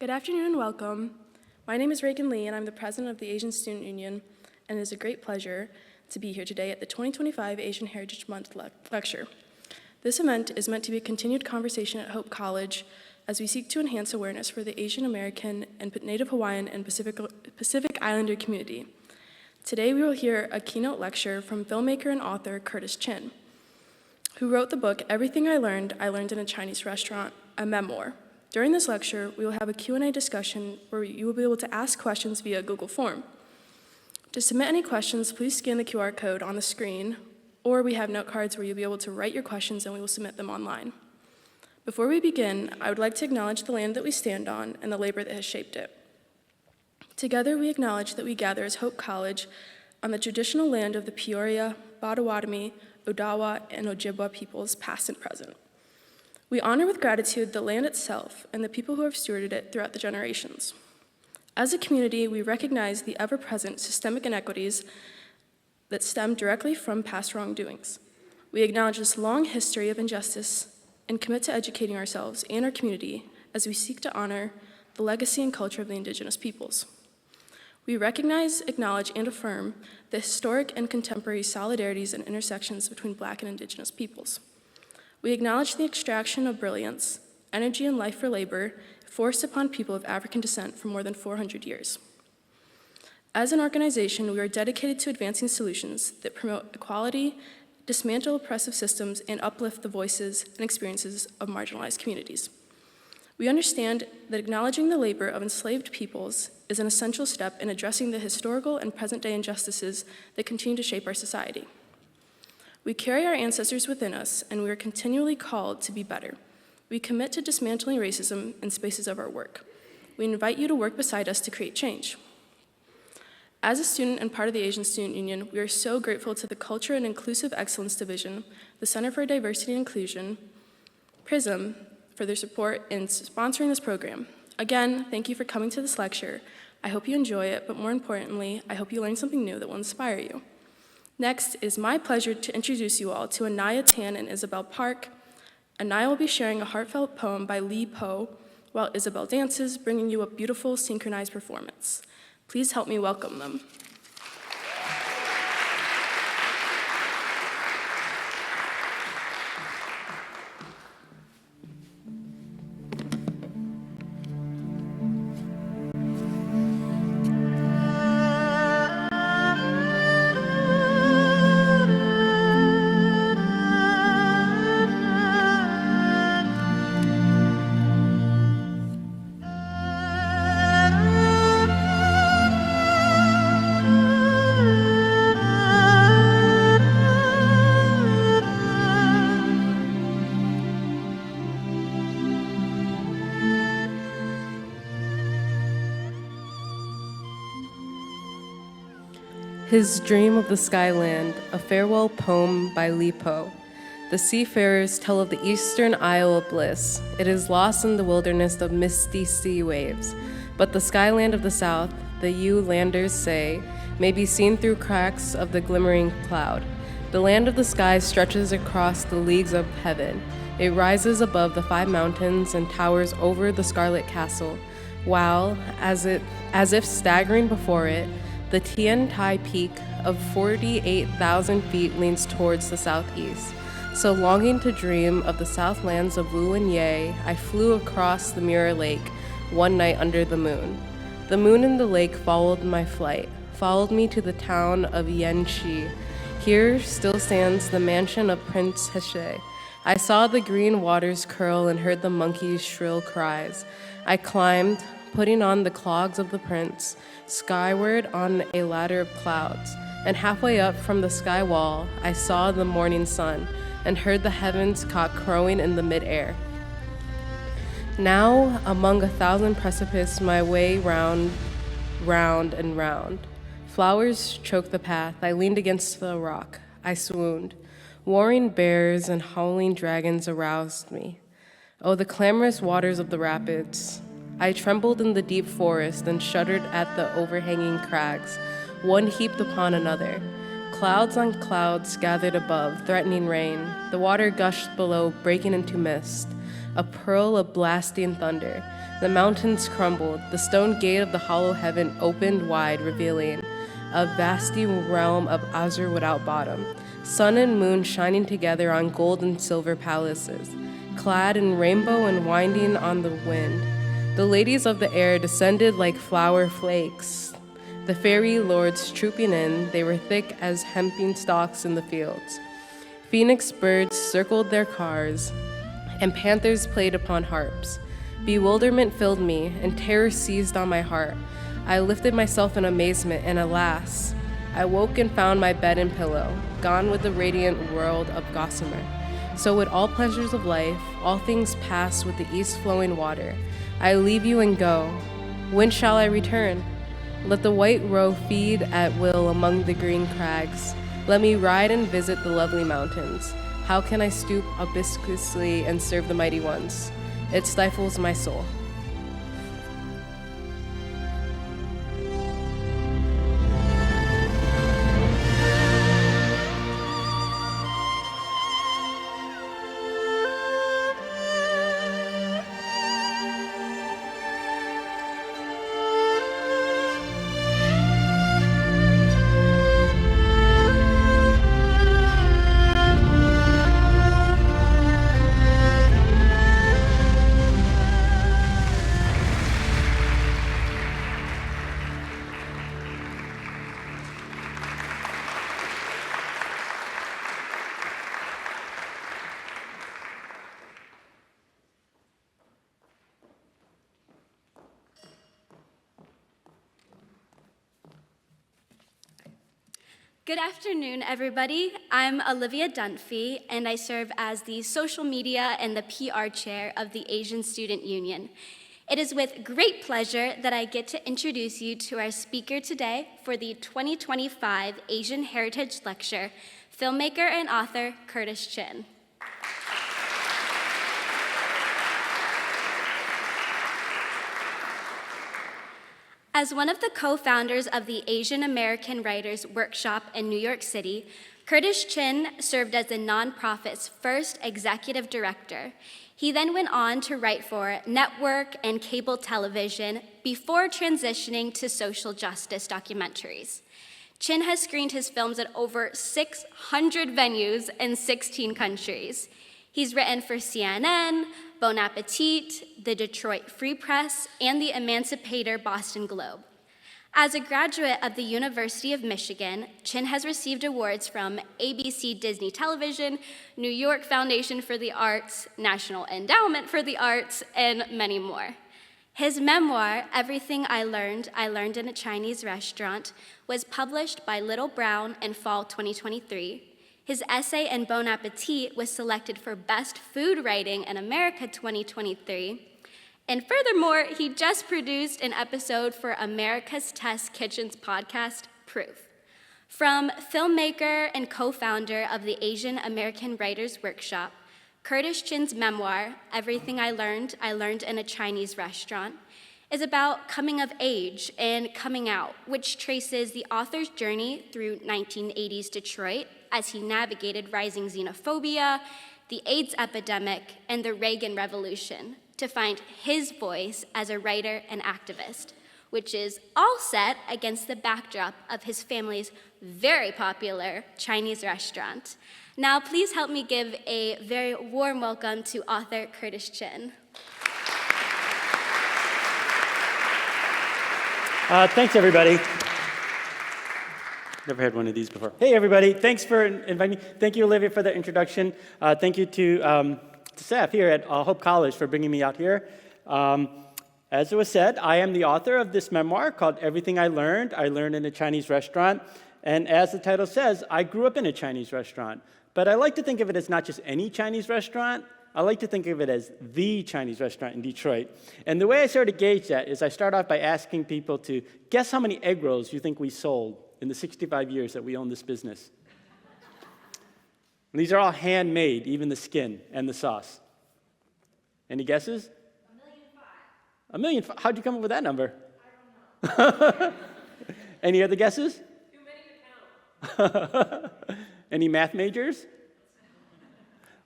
Good afternoon and welcome. My name is Reagan and I'm the president of the Asian Student Union, and it is a great pleasure to be here today at the 2025 Asian Heritage Month lecture. This event is meant to be a continued conversation at Hope College as we seek to enhance awareness for the Asian American and Native Hawaiian and Pacific Islander community. Today we will hear a keynote lecture from filmmaker and author Curtis Chin, who wrote the book Everything I Learned in a Chinese Restaurant, a Memoir. During this lecture, we will have a Q&A discussion where you will be able to ask questions via Google Form. To submit any questions, please scan the QR code on the screen, or we have note cards where you'll be able to write your questions and we will submit them online. Before we begin, I would like to acknowledge the land that we stand on and the labor that has shaped it. Together, we acknowledge that we gather as Hope College on the traditional land of the Peoria, Potawatomi, Odawa, and Ojibwa peoples, past and present. We honor with gratitude the land itself and the people who have stewarded it throughout the generations. As a community, we recognize the ever-present systemic inequities that stem directly from past wrongdoings. We acknowledge this long history of injustice and commit to educating ourselves and our community as we seek to honor the legacy and culture of the indigenous peoples. We recognize, acknowledge, and affirm the historic and contemporary solidarities and intersections between Black and Indigenous peoples. We acknowledge the extraction of brilliance, energy, and life for labor forced upon people of African descent for more than 400 years. As an organization, we are dedicated to advancing solutions that promote equality, dismantle oppressive systems, and uplift the voices and experiences of marginalized communities. We understand that acknowledging the labor of enslaved peoples is an essential step in addressing the historical and present-day injustices that continue to shape our society. We carry our ancestors within us, and we are continually called to be better. We commit to dismantling racism in spaces of our work. We invite you to work beside us to create change. As a student and part of the Asian Student Union, we are so grateful to the Culture and Inclusive Excellence Division, the Center for Diversity and Inclusion, PRISM, for their support in sponsoring this program. Again, thank you for coming to this lecture. I hope you enjoy it, but more importantly, I hope you learn something new that will inspire you. Next, it is my pleasure to introduce you all to Anaya Tan and Isabel Park. Anaya will be sharing a heartfelt poem by Lee Poe, while Isabel dances, bringing you a beautiful synchronized performance. Please help me welcome them. His Dream of the Skyland, a farewell poem by Lee Poe. The seafarers tell of the eastern Isle of Bliss. It is lost in the wilderness of misty sea waves. But the skyland of the south, the U-landers say, may be seen through cracks of the glimmering cloud. The land of the sky stretches across the leagues of heaven. It rises above the 5 mountains and towers over the Scarlet Castle, while, as if staggering before it, the Tian Tai Peak of 48,000 feet leans towards the southeast. So longing to dream of the southlands of Wu and Ye, I flew across the Mirror Lake one night under the moon. The moon and the lake followed my flight, followed me to the town of Yanxi. Here still stands the mansion of Prince Heshe. I saw the green waters curl and heard the monkeys' shrill cries. I climbed, putting on the clogs of the prince, skyward on a ladder of clouds, and halfway up from the sky wall, I saw the morning sun and heard the heavens cock crowing in the midair. Now, among 1,000 precipices, my way round and round. Flowers choked the path. I leaned against the rock. I swooned. Warring bears and howling dragons aroused me. Oh, the clamorous waters of the rapids. I trembled in the deep forest and shuddered at the overhanging crags, one heaped upon another. Clouds on clouds gathered above, threatening rain. The water gushed below, breaking into mist. a pearl of blasting thunder. The mountains crumbled, the stone gate of the hollow heaven opened wide, revealing a vasty realm of azure without bottom, sun and moon shining together on gold and silver palaces, clad in rainbow and winding on the wind. The ladies of the air descended like flower flakes. The fairy lords trooping in, they were thick as hemping stalks in the fields. Phoenix birds circled their cars, and panthers played upon harps. Bewilderment filled me, and terror seized on my heart. I lifted myself in amazement, and alas, I woke and found my bed and pillow, gone with the radiant world of gossamer. So with all pleasures of life, all things pass with the east-flowing water. I leave you and go. When shall I return? Let the white roe feed at will among the green crags. Let me ride and visit the lovely mountains. How can I stoop obsequiously and serve the mighty ones? It stifles my soul. Good afternoon, everybody. I'm Olivia Dunphy, and I serve as the social media and the PR chair of the Asian Student Union. It is with great pleasure that I get to introduce you to our speaker today for the 2025 Asian Heritage Lecture, filmmaker and author Curtis Chin. As one of the co-founders of the Asian American Writers Workshop in New York City, Curtis Chin served as the nonprofit's first executive director. He then went on to write for network and cable television before transitioning to social justice documentaries. Chin has screened his films at over 600 venues in 16 countries. He's written for CNN, Bon Appetit, the Detroit Free Press, and the Emancipator Boston Globe. As a graduate of the University of Michigan, Chin has received awards from ABC Disney Television, New York Foundation for the Arts, National Endowment for the Arts, and many more. His memoir, Everything I Learned in a Chinese Restaurant, was published by Little Brown in fall 2023. His essay in Bon Appetit was selected for Best Food Writing in America 2023. And furthermore, he just produced an episode for America's Test Kitchen's podcast, Proof. From filmmaker and co-founder of the Asian American Writers Workshop, Curtis Chin's memoir, Everything I Learned in a Chinese Restaurant, is about coming of age and coming out, which traces the author's journey through 1980s Detroit as he navigated rising xenophobia, the AIDS epidemic, and the Reagan Revolution to find his voice as a writer and activist, which is all set against the backdrop of his family's very popular Chinese restaurant. Now, please help me give a very warm welcome to author Curtis Chin. Thanks, everybody. Never had one of these before. Hey, everybody. Thanks for inviting me. Thank you, Olivia, for the introduction. Thank you to staff here at Hope College for bringing me out here. As it was said, I am the author of this memoir called Everything I Learned in a Chinese Restaurant. And as the title says, I grew up in a Chinese restaurant. But I like to think of it as not just any Chinese restaurant. I like to think of it as the Chinese restaurant in Detroit. And the way I sort of gauge that is I start off by asking people to guess how many egg rolls you think we sold in the 65 years that we own this business. And these are all handmade, even the skin and the sauce. Any guesses? 1.5 million. How'd you come up with that number? I don't know. Any other guesses? Too many to count. Any math majors?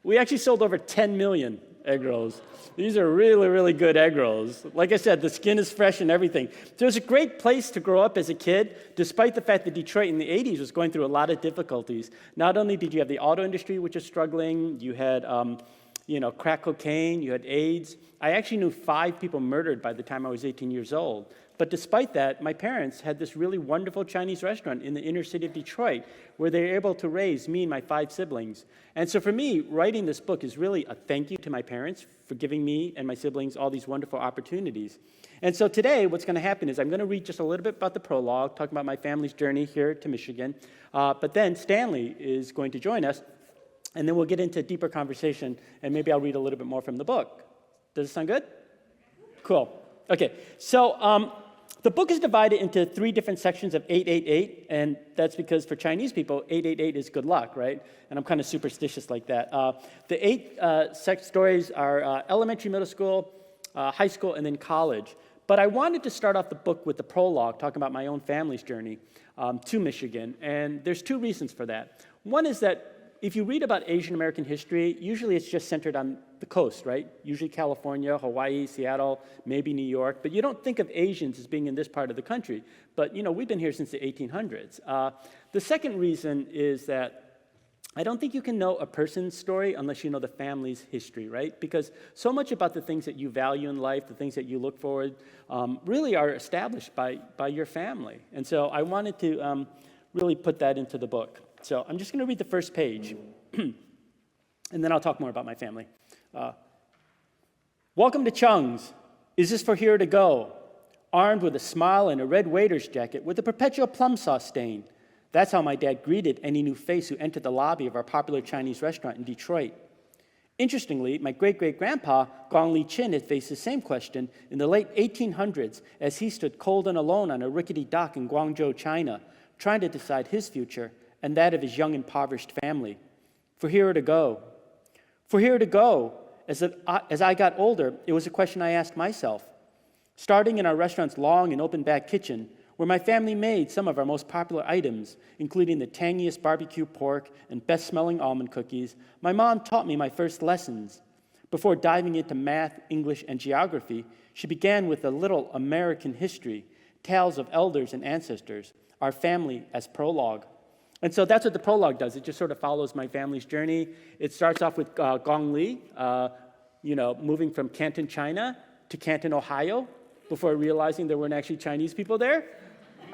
We actually sold over 10 million egg rolls. These are really, really good egg rolls. Like I said, the skin is fresh and everything. So it was a great place to grow up as a kid, despite the fact that Detroit in the 80s was going through a lot of difficulties. Not only did you have the auto industry, which was struggling, you had crack cocaine, you had AIDS. I actually knew 5 people murdered by the time I was 18 years old. But despite that, my parents had this really wonderful Chinese restaurant in the inner city of Detroit where they were able to raise me and my 5 siblings. And so for me, writing this book is really a thank you to my parents for giving me and my siblings all these wonderful opportunities. And so today, what's going to happen is I'm going to read just a little bit about the prologue, talking about my family's journey here to Michigan. But then Stanley is going to join us, and then we'll get into a deeper conversation, and maybe I'll read a little bit more from the book. Does it sound good? Cool. Okay, so the book is divided into 3 different sections of 888, and that's because for Chinese people, 888 is good luck, right? And I'm kind of superstitious like that. The 8 stories are elementary, middle school, high school, and then college. But I wanted to start off the book with the prologue, talking about my own family's journey to Michigan, and there's 2 reasons for that. One is that if you read about Asian American history, usually it's just centered on the coast, right? Usually California, Hawaii, Seattle, maybe New York, but you don't think of Asians as being in this part of the country. But, we've been here since the 1800s. The second reason is that I don't think you can know a person's story unless you know the family's history, right? Because so much about the things that you value in life, the things that you look forward, really are established by your family. And so I wanted to really put that into the book. So I'm just going to read the first page, and then I'll talk more about my family. Welcome to Chung's. Is this for here to go? Armed with a smile and a red waiter's jacket with a perpetual plum sauce stain. That's how my dad greeted any new face who entered the lobby of our popular Chinese restaurant in Detroit. Interestingly, my great-great-grandpa, Gong Li Chin, had faced the same question in the late 1800s as he stood cold and alone on a rickety dock in Guangzhou, China, trying to decide his future and that of his young, impoverished family. For here to go. For here to go. As I got older, it was a question I asked myself. Starting in our restaurant's long and open back kitchen, where my family made some of our most popular items, including the tangiest barbecue pork and best-smelling almond cookies, my mom taught me my first lessons. Before diving into math, English, and geography, she began with a little American history, tales of elders and ancestors, our family as prologue. And so that's what the prologue does. It just sort of follows my family's journey. It starts off with Gong Li, moving from Canton, China to Canton, Ohio, before realizing there weren't actually Chinese people there.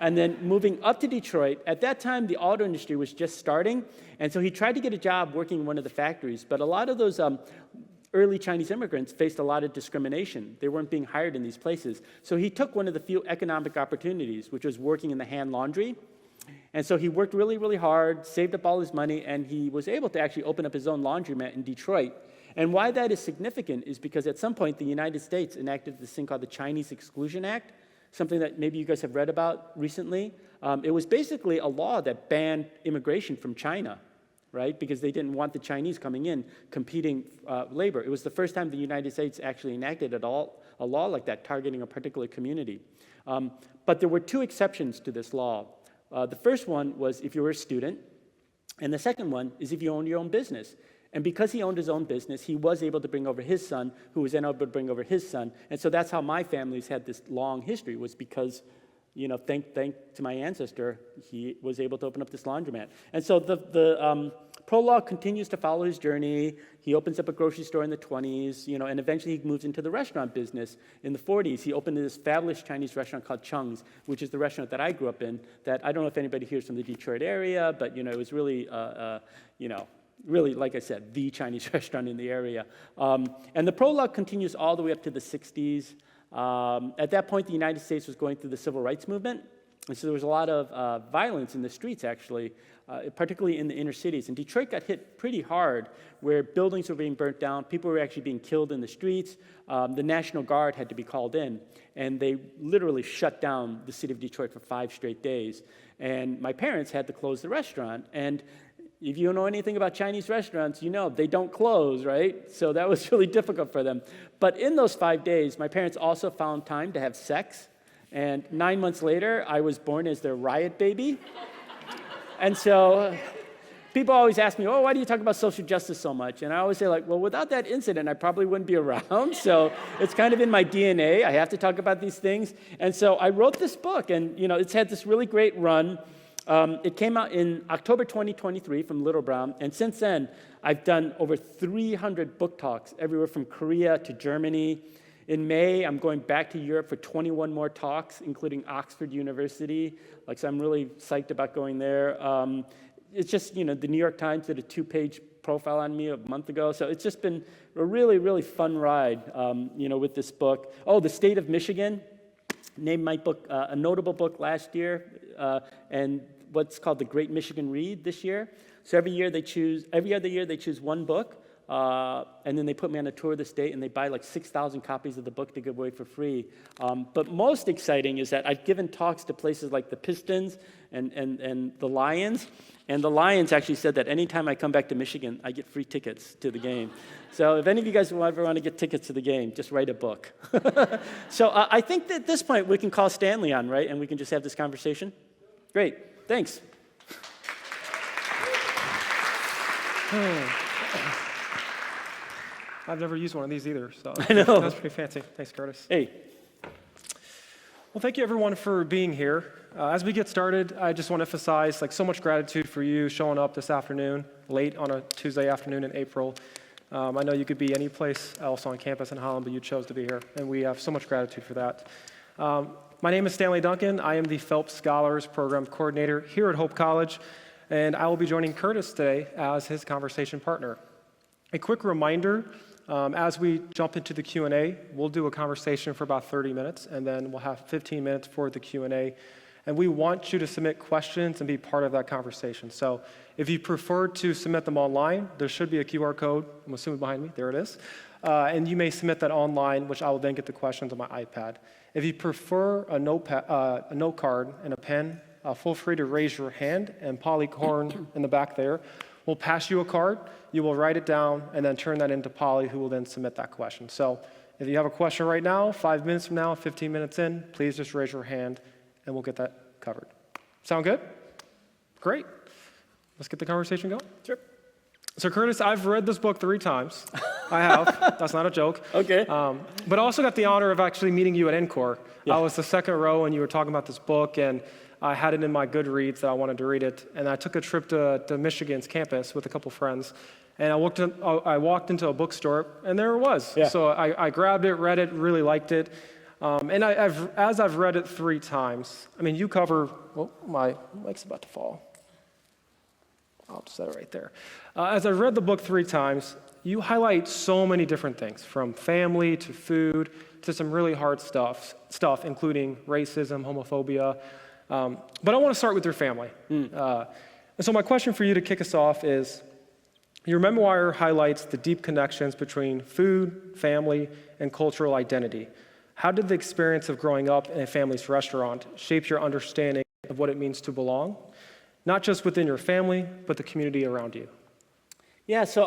And then moving up to Detroit. At that time, the auto industry was just starting. And so he tried to get a job working in one of the factories. But a lot of those early Chinese immigrants faced a lot of discrimination. They weren't being hired in these places. So he took one of the few economic opportunities, which was working in the hand laundry. And so he worked really, really hard, saved up all his money, and he was able to actually open up his own laundromat in Detroit. And why that is significant is because at some point the United States enacted this thing called the Chinese Exclusion Act, something that maybe you guys have read about recently. It was basically a law that banned immigration from China, right? Because they didn't want the Chinese coming in, competing labor. It was the first time the United States actually enacted a law like that, targeting a particular community. But there were 2 exceptions to this law. The first one was if you were a student, and the second one is if you owned your own business. And because he owned his own business, he was able to bring over his son, who was then able to bring over his son. And so that's how my family's had this long history, was because, thank to my ancestor, he was able to open up this laundromat. And so the prologue continues to follow his journey. He opens up a grocery store in the 20s, and eventually he moves into the restaurant business. In the 40s, he opened this fabulous Chinese restaurant called Chung's, which is the restaurant that I grew up in, that I don't know if anybody here is from the Detroit area, but, it was really, really, like I said, the Chinese restaurant in the area. And the prologue continues all the way up to the 60s. At that point, the United States was going through the civil rights movement. And so there was a lot of violence in the streets, actually, particularly in the inner cities. And Detroit got hit pretty hard, where buildings were being burnt down, people were actually being killed in the streets. The National Guard had to be called in, and they literally shut down the city of Detroit for 5 straight days. And my parents had to close the restaurant. And if you know anything about Chinese restaurants, they don't close, right? So that was really difficult for them. But in those 5 days, my parents also found time to have sex. And 9 months later, I was born as their riot baby. And so people always ask me, oh, why do you talk about social justice so much? And I always say, like, well, without that incident, I probably wouldn't be around. So it's kind of in my DNA. I have to talk about these things. And so I wrote this book, and it's had this really great run. It came out in October 2023 from Little Brown, and since then, I've done over 300 book talks, everywhere from Korea to Germany. In May, I'm going back to Europe for 21 more talks, including Oxford University. So I'm really psyched about going there. It's just, the New York Times did a 2-page profile on me a month ago. So it's just been a really, really fun ride, with this book. Oh, the state of Michigan named my book a notable book last year, and what's called the Great Michigan Read this year. So every other year they choose one book, and then they put me on a tour of the state, and they buy like 6,000 copies of the book to give away for free. But most exciting is that I've given talks to places like the Pistons and the Lions, and the Lions actually said that anytime I come back to Michigan, I get free tickets to the game. So if any of you guys ever want to get tickets to the game, just write a book. So I think that at this point we can call Stanley on, right? And we can just have this conversation? Great, thanks. I've never used one of these either, so I know. That's pretty fancy. Thanks, Curtis. Hey. Well, thank you everyone for being here. As we get started, I just want to emphasize so much gratitude for you showing up this afternoon, late on a Tuesday afternoon in April. I know you could be any place else on campus in Holland, but you chose to be here, and we have so much gratitude for that. My name is Stanley Duncan. I am the Phelps Scholars Program Coordinator here at Hope College, and I will be joining Curtis today as his conversation partner. A quick reminder, as we jump into the Q&A, we'll do a conversation for about 30 minutes, and then we'll have 15 minutes for the Q&A. And we want you to submit questions and be part of that conversation. So if you prefer to submit them online, there should be a QR code, I'm assuming behind me, there it is. And you may submit that online, which I will then get the questions on my iPad. If you prefer a note card and a pen, feel free to raise your hand, and Polly Korn in the back there will pass you a card. You will write it down and then turn that into Polly, who will then submit that question. So if you have a question right now, 5 minutes from now, 15 minutes in, please just raise your hand and we'll get that covered. Sound good? Great. Let's get the conversation going. Sure. So Curtis, I've read this book 3 times. I have. That's not a joke. Okay. But I also got the honor of actually meeting you at NCORE. Yeah. I was the second row and you were talking about this book, and I had it in my Goodreads that I wanted to read it. And I took a trip to Michigan's campus with a couple friends. And I walked into a bookstore, and there it was. Yeah. So I grabbed it, read it, really liked it. And as I've read it 3 times, you cover, my mic's about to fall. I'll just set it right there. As I've read the book 3 times, you highlight so many different things, from family to food to some really hard stuff, including racism, homophobia. But I want to start with your family. And so my question for you to kick us off is, your memoir highlights the deep connections between food, family, and cultural identity. How did the experience of growing up in a family's restaurant shape your understanding of what it means to belong, not just within your family, but the community around you? Yeah, so,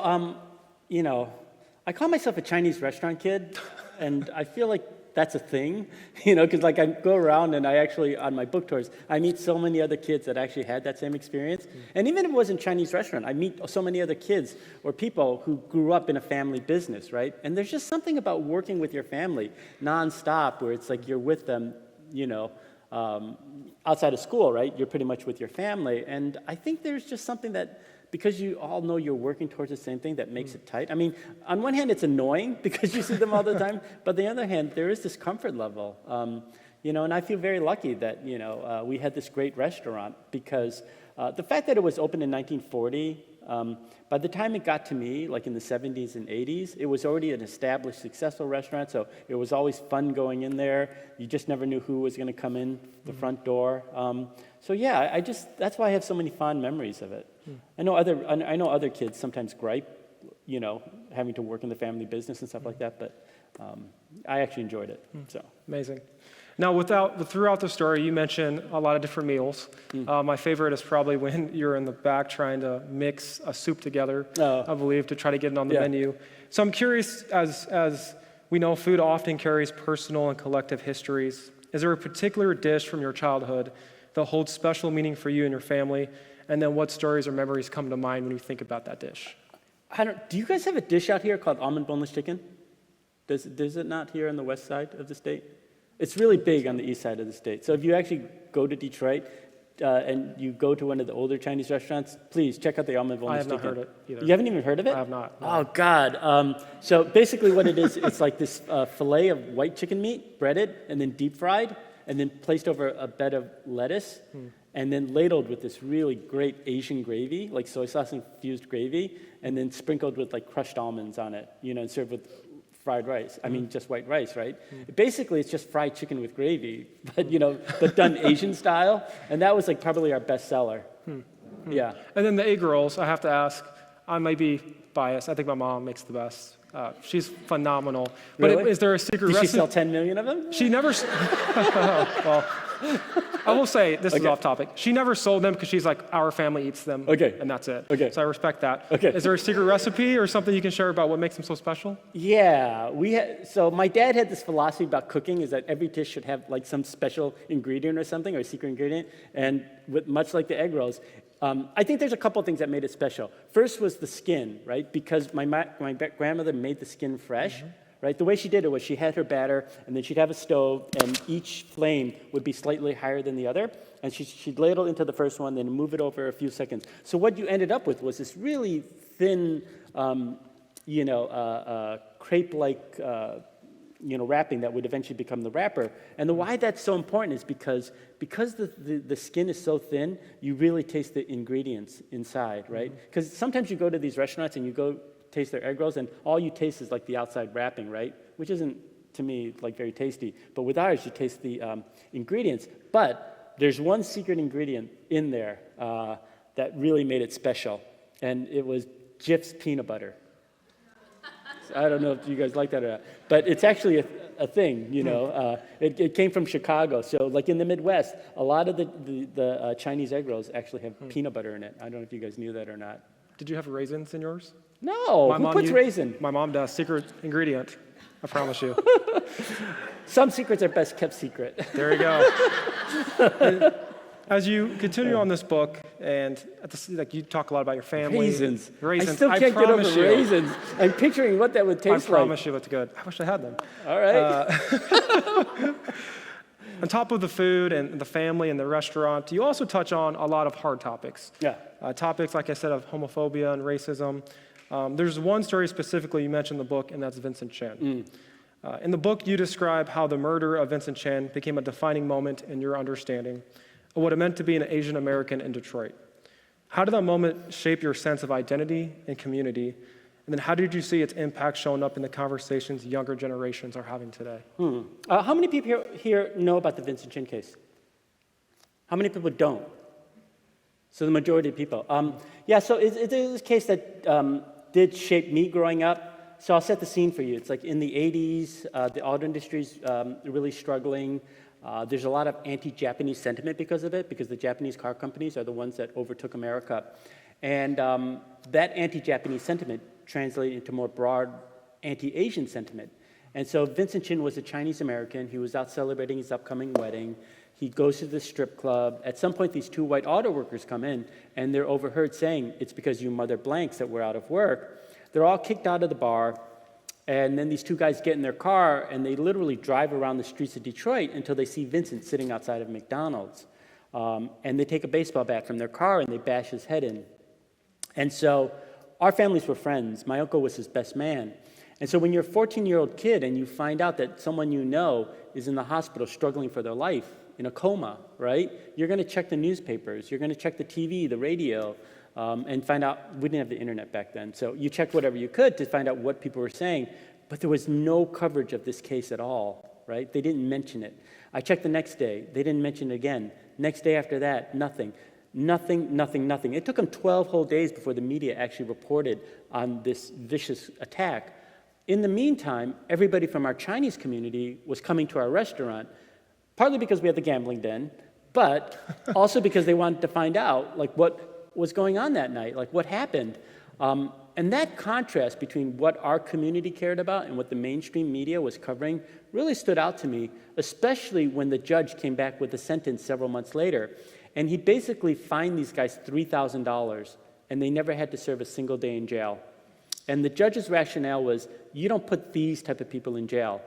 I call myself a Chinese restaurant kid, and I feel like that's a thing, because I go around and I actually, on my book tours, I meet so many other kids that actually had that same experience. And even if it wasn't Chinese restaurant, I meet so many other kids or people who grew up in a family business, right? And there's just something about working with your family nonstop, where it's like you're with them, outside of school, right? You're pretty much with your family. And I think there's just something that, because you all know you're working towards the same thing, that makes it tight. On one hand, it's annoying because you see them all the time, but on the other hand, there is this comfort level. And I feel very lucky that, we had this great restaurant, because the fact that it was opened in 1940, by the time it got to me, like in the 70s and 80s, it was already an established, successful restaurant, so it was always fun going in there. You just never knew who was going to come in the front door. So yeah, that's why I have so many fond memories of it. I know other kids sometimes gripe, having to work in the family business and stuff like that, but I actually enjoyed it. So amazing. Now, throughout the story, you mentioned a lot of different meals. My favorite is probably when you're in the back trying to mix a soup together, I believe, to try to get it on the menu. So I'm curious, as we know, food often carries personal and collective histories. Is there a particular dish from your childhood that holds special meaning for you and your family? And then what stories or memories come to mind when you think about that dish? Do you guys have a dish out here called almond boneless chicken? Does it not here on the west side of the state? It's really big on the east side of the state. So if you actually go to Detroit and you go to one of the older Chinese restaurants, please check out the almond boneless chicken. I have not heard it either. You haven't even heard of it? I have not. No. Oh, God. So basically what it is, it's like this fillet of white chicken meat, breaded and then deep fried, and then placed over a bed of lettuce, and then ladled with this really great Asian gravy, like soy sauce infused gravy, and then sprinkled with like crushed almonds on it, and served with fried rice. I mean, just white rice, right? Basically, it's just fried chicken with gravy, but done Asian style. And that was like probably our best seller. Yeah. And then the egg rolls, I have to ask, I might be biased. I think my mom makes the best. She's phenomenal. But Really? Is there a secret Did recipe? she sell 10 million of them? She never, well, I will say, this is Okay. off topic. She never sold them because she's like, our family eats them, Okay. and that's it. Okay. So I respect that. Okay. Is there a secret recipe or something you can share about what makes them so special? Yeah, so my dad had this philosophy about cooking is that every dish should have like some special ingredient or something, or a secret ingredient, and much like the egg rolls, I think there's a couple things that made it special. First was the skin, right? Because my grandmother made the skin fresh, right? The way she did it was she had her batter, and then she'd have a stove, and each flame would be slightly higher than the other, and she'd ladle into the first one, then move it over a few seconds. So what you ended up with was this really thin, crepe-like, wrapping that would eventually become the wrapper. And why that's so important is because the skin is so thin, you really taste the ingredients inside, right? Because sometimes you go to these restaurants and you go taste their egg rolls, and all you taste is like the outside wrapping, right? Which isn't, to me, like very tasty. But with ours, you taste the ingredients. But there's one secret ingredient in there that really made it special, and it was Jif's peanut butter. I don't know if you guys like that or not, but it's actually a thing, It came from Chicago, so like in the Midwest, a lot of the Chinese egg rolls actually have peanut butter in it. I don't know if you guys knew that or not. Did you have raisins in yours? No, who puts raisin? My mom does. Secret ingredient, I promise you. Some secrets are best kept secret. There you go. As you continue on this book, and you talk a lot about your family. Raisins. Raisins. I still can't get over promise you. raisins. I'm picturing what that would taste like. I promise you it's good. I wish I had them. All right. On top of the food and the family and the restaurant, you also touch on a lot of hard topics. Yeah. Topics, like I said, of homophobia and racism. There's one story specifically you mentioned in the book, and that's Vincent Chin. In the book, you describe how the murder of Vincent Chin became a defining moment in your understanding of what it meant to be an Asian American in Detroit. How did that moment shape your sense of identity and community? And then how did you see its impact showing up in the conversations younger generations are having today? How many people here know about the Vincent Chin case? How many people don't? So the majority of people. So it is a case that did shape me growing up. So I'll set the scene for you. It's like in the 80s, the auto industry's really struggling. There's a lot of anti-Japanese sentiment because of it, because the Japanese car companies are the ones that overtook America. And that anti-Japanese sentiment translated into more broad anti-Asian sentiment. And so Vincent Chin was a Chinese American. He was out celebrating his upcoming wedding. He goes to the strip club. At some point, these two white auto workers come in, and they're overheard saying, "It's because you mother blanks that we're out of work." They're all kicked out of the bar. And then these two guys get in their car, and they literally drive around the streets of Detroit until they see Vincent sitting outside of McDonald's. And they take a baseball bat from their car, and they bash his head in. And so our families were friends. My uncle was his best man. And so when you're a 14-year-old kid and you find out that someone you know is in the hospital struggling for their life, in a coma, right? You're going to check the newspapers. You're going to check the TV, the radio, and find out. We didn't have the internet back then, so you checked whatever you could to find out what people were saying, but there was no coverage of this case at all, right? They didn't mention it. I checked the next day. They didn't mention it again. Next day after that, nothing. Nothing, nothing, nothing. It took them 12 whole days before the media actually reported on this vicious attack. In the meantime, everybody from our Chinese community was coming to our restaurant, partly because we had the gambling den, but also because they wanted to find out, like, what was going on that night, like what happened. And that contrast between what our community cared about and what the mainstream media was covering really stood out to me, especially when the judge came back with a sentence several months later. And he basically fined these guys $3,000, and they never had to serve a single day in jail. And the judge's rationale was, you don't put these type of people in jail.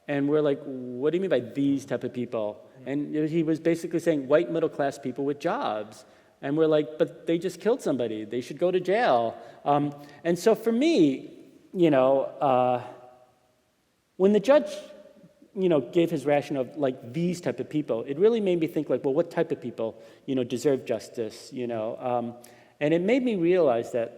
And we're like, what do you mean by these type of people? And he was basically saying white middle-class people with jobs. And we're like, but they just killed somebody. They should go to jail. And so for me, when the judge, gave his rationale of like these type of people, it really made me think like, well, what type of people, deserve justice, And it made me realize that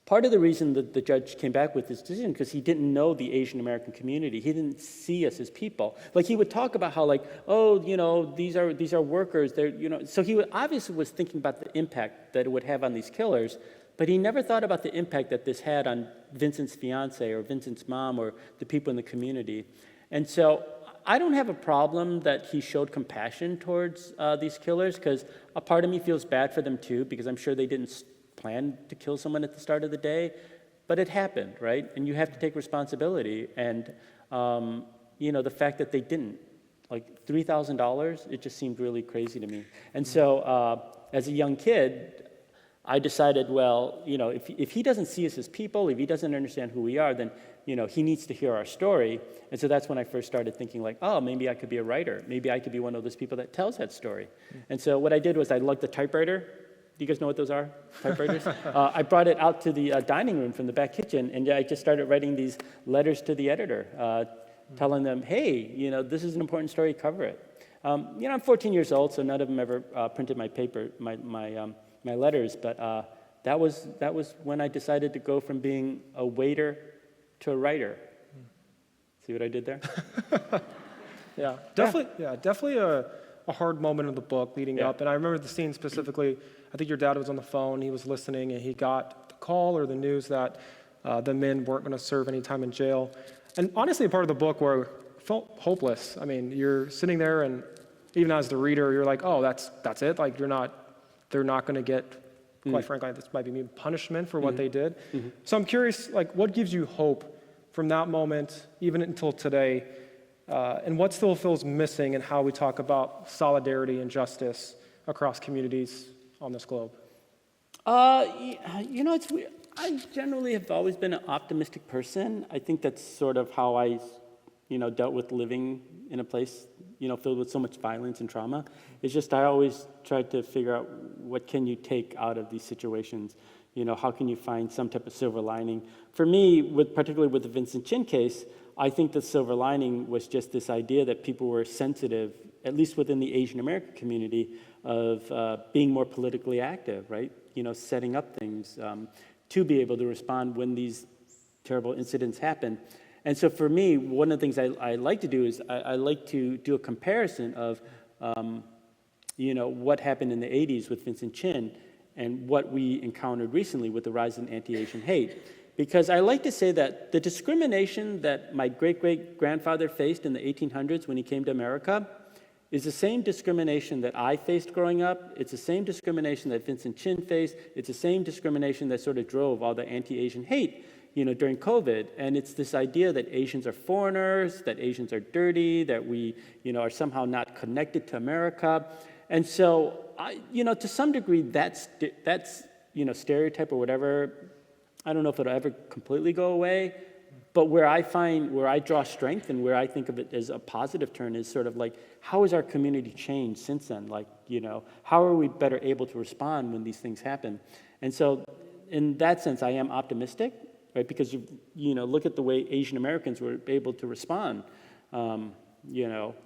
part of the reason that the judge came back with this decision because he didn't know the Asian American community. He didn't see us as people. Like he would talk about how like, oh, these are workers. They're, So he obviously was thinking about the impact that it would have on these killers, but he never thought about the impact that this had on Vincent's fiance or Vincent's mom or the people in the community. And so I don't have a problem that he showed compassion towards these killers because a part of me feels bad for them too because I'm sure they didn't plan to kill someone at the start of the day, but it happened, right? And you have to take responsibility. And, the fact that they didn't, like $3,000, it just seemed really crazy to me. And so as a young kid, I decided, well, if he doesn't see us as people, if he doesn't understand who we are, then, he needs to hear our story. And so that's when I first started thinking like, oh, maybe I could be a writer. Maybe I could be one of those people that tells that story. And so what I did was I lugged the typewriter. Do you guys know what those are, typewriters? I brought it out to the dining room from the back kitchen, and I just started writing these letters to the editor, telling them, hey, this is an important story, cover it. I'm 14 years old, so none of them ever printed my paper, my letters, but that was when I decided to go from being a waiter to a writer. See what I did there? Yeah, definitely a hard moment in the book leading up. And I remember the scene specifically. I think your dad was on the phone, he was listening, and he got the call or the news that the men weren't going to serve any time in jail. And honestly, a part of the book where I felt hopeless. I mean, you're sitting there, and even as the reader, you're like, oh, that's it? Like, they're not going to get, quite frankly, this might be punishment for what they did. So I'm curious, like, what gives you hope from that moment, even until today, and what still feels missing in how we talk about solidarity and justice across communities on this globe? It's weird. I generally have always been an optimistic person. I think that's sort of how I, dealt with living in a place, filled with so much violence and trauma. It's just I always tried to figure out what can you take out of these situations. How can you find some type of silver lining? For me, particularly with the Vincent Chin case, I think the silver lining was just this idea that people were sensitive, at least within the Asian American community, of being more politically active, right? Setting up things to be able to respond when these terrible incidents happen. And so for me, one of the things I like to do is I like to do a comparison of, what happened in the 80s with Vincent Chin and what we encountered recently with the rise in anti-Asian hate. Because I like to say that the discrimination that my great-great-grandfather faced in the 1800s when he came to America is the same discrimination that I faced growing up. It's the same discrimination that Vincent Chin faced. It's the same discrimination that sort of drove all the anti-Asian hate, during COVID. And it's this idea that Asians are foreigners, that Asians are dirty, that we, are somehow not connected to America. And so, to some degree, that's stereotype or whatever. I don't know if it'll ever completely go away, but where I draw strength and where I think of it as a positive turn is sort of like, how has our community changed since then? Like, how are we better able to respond when these things happen? And so in that sense, I am optimistic, right? Because, look at the way Asian Americans were able to respond, to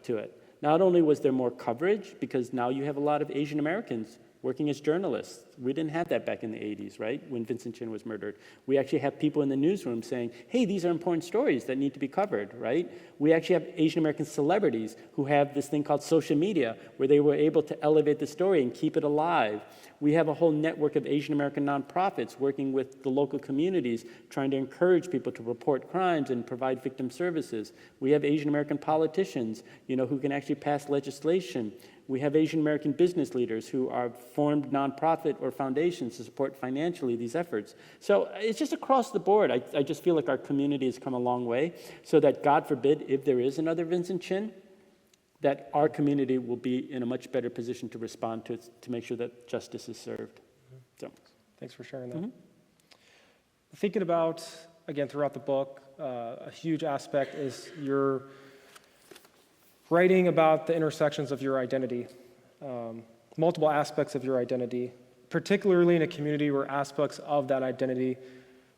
it. Not only was there more coverage, because now you have a lot of Asian Americans working as journalists. We didn't have that back in the 80s, right, when Vincent Chin was murdered. We actually have people in the newsroom saying, hey, these are important stories that need to be covered, right? We actually have Asian American celebrities who have this thing called social media, where they were able to elevate the story and keep it alive. We have a whole network of Asian American nonprofits working with the local communities, trying to encourage people to report crimes and provide victim services. We have Asian American politicians, who can actually pass legislation. We have Asian American business leaders who are formed nonprofit or foundations to support financially these efforts. So it's just across the board. I just feel like our community has come a long way, so that God forbid, if there is another Vincent Chin, that our community will be in a much better position to respond to it, to make sure that justice is served. So, Thanks for sharing that. Thinking about, again, throughout the book, a huge aspect is your writing about the intersections of your identity, multiple aspects of your identity, particularly in a community where aspects of that identity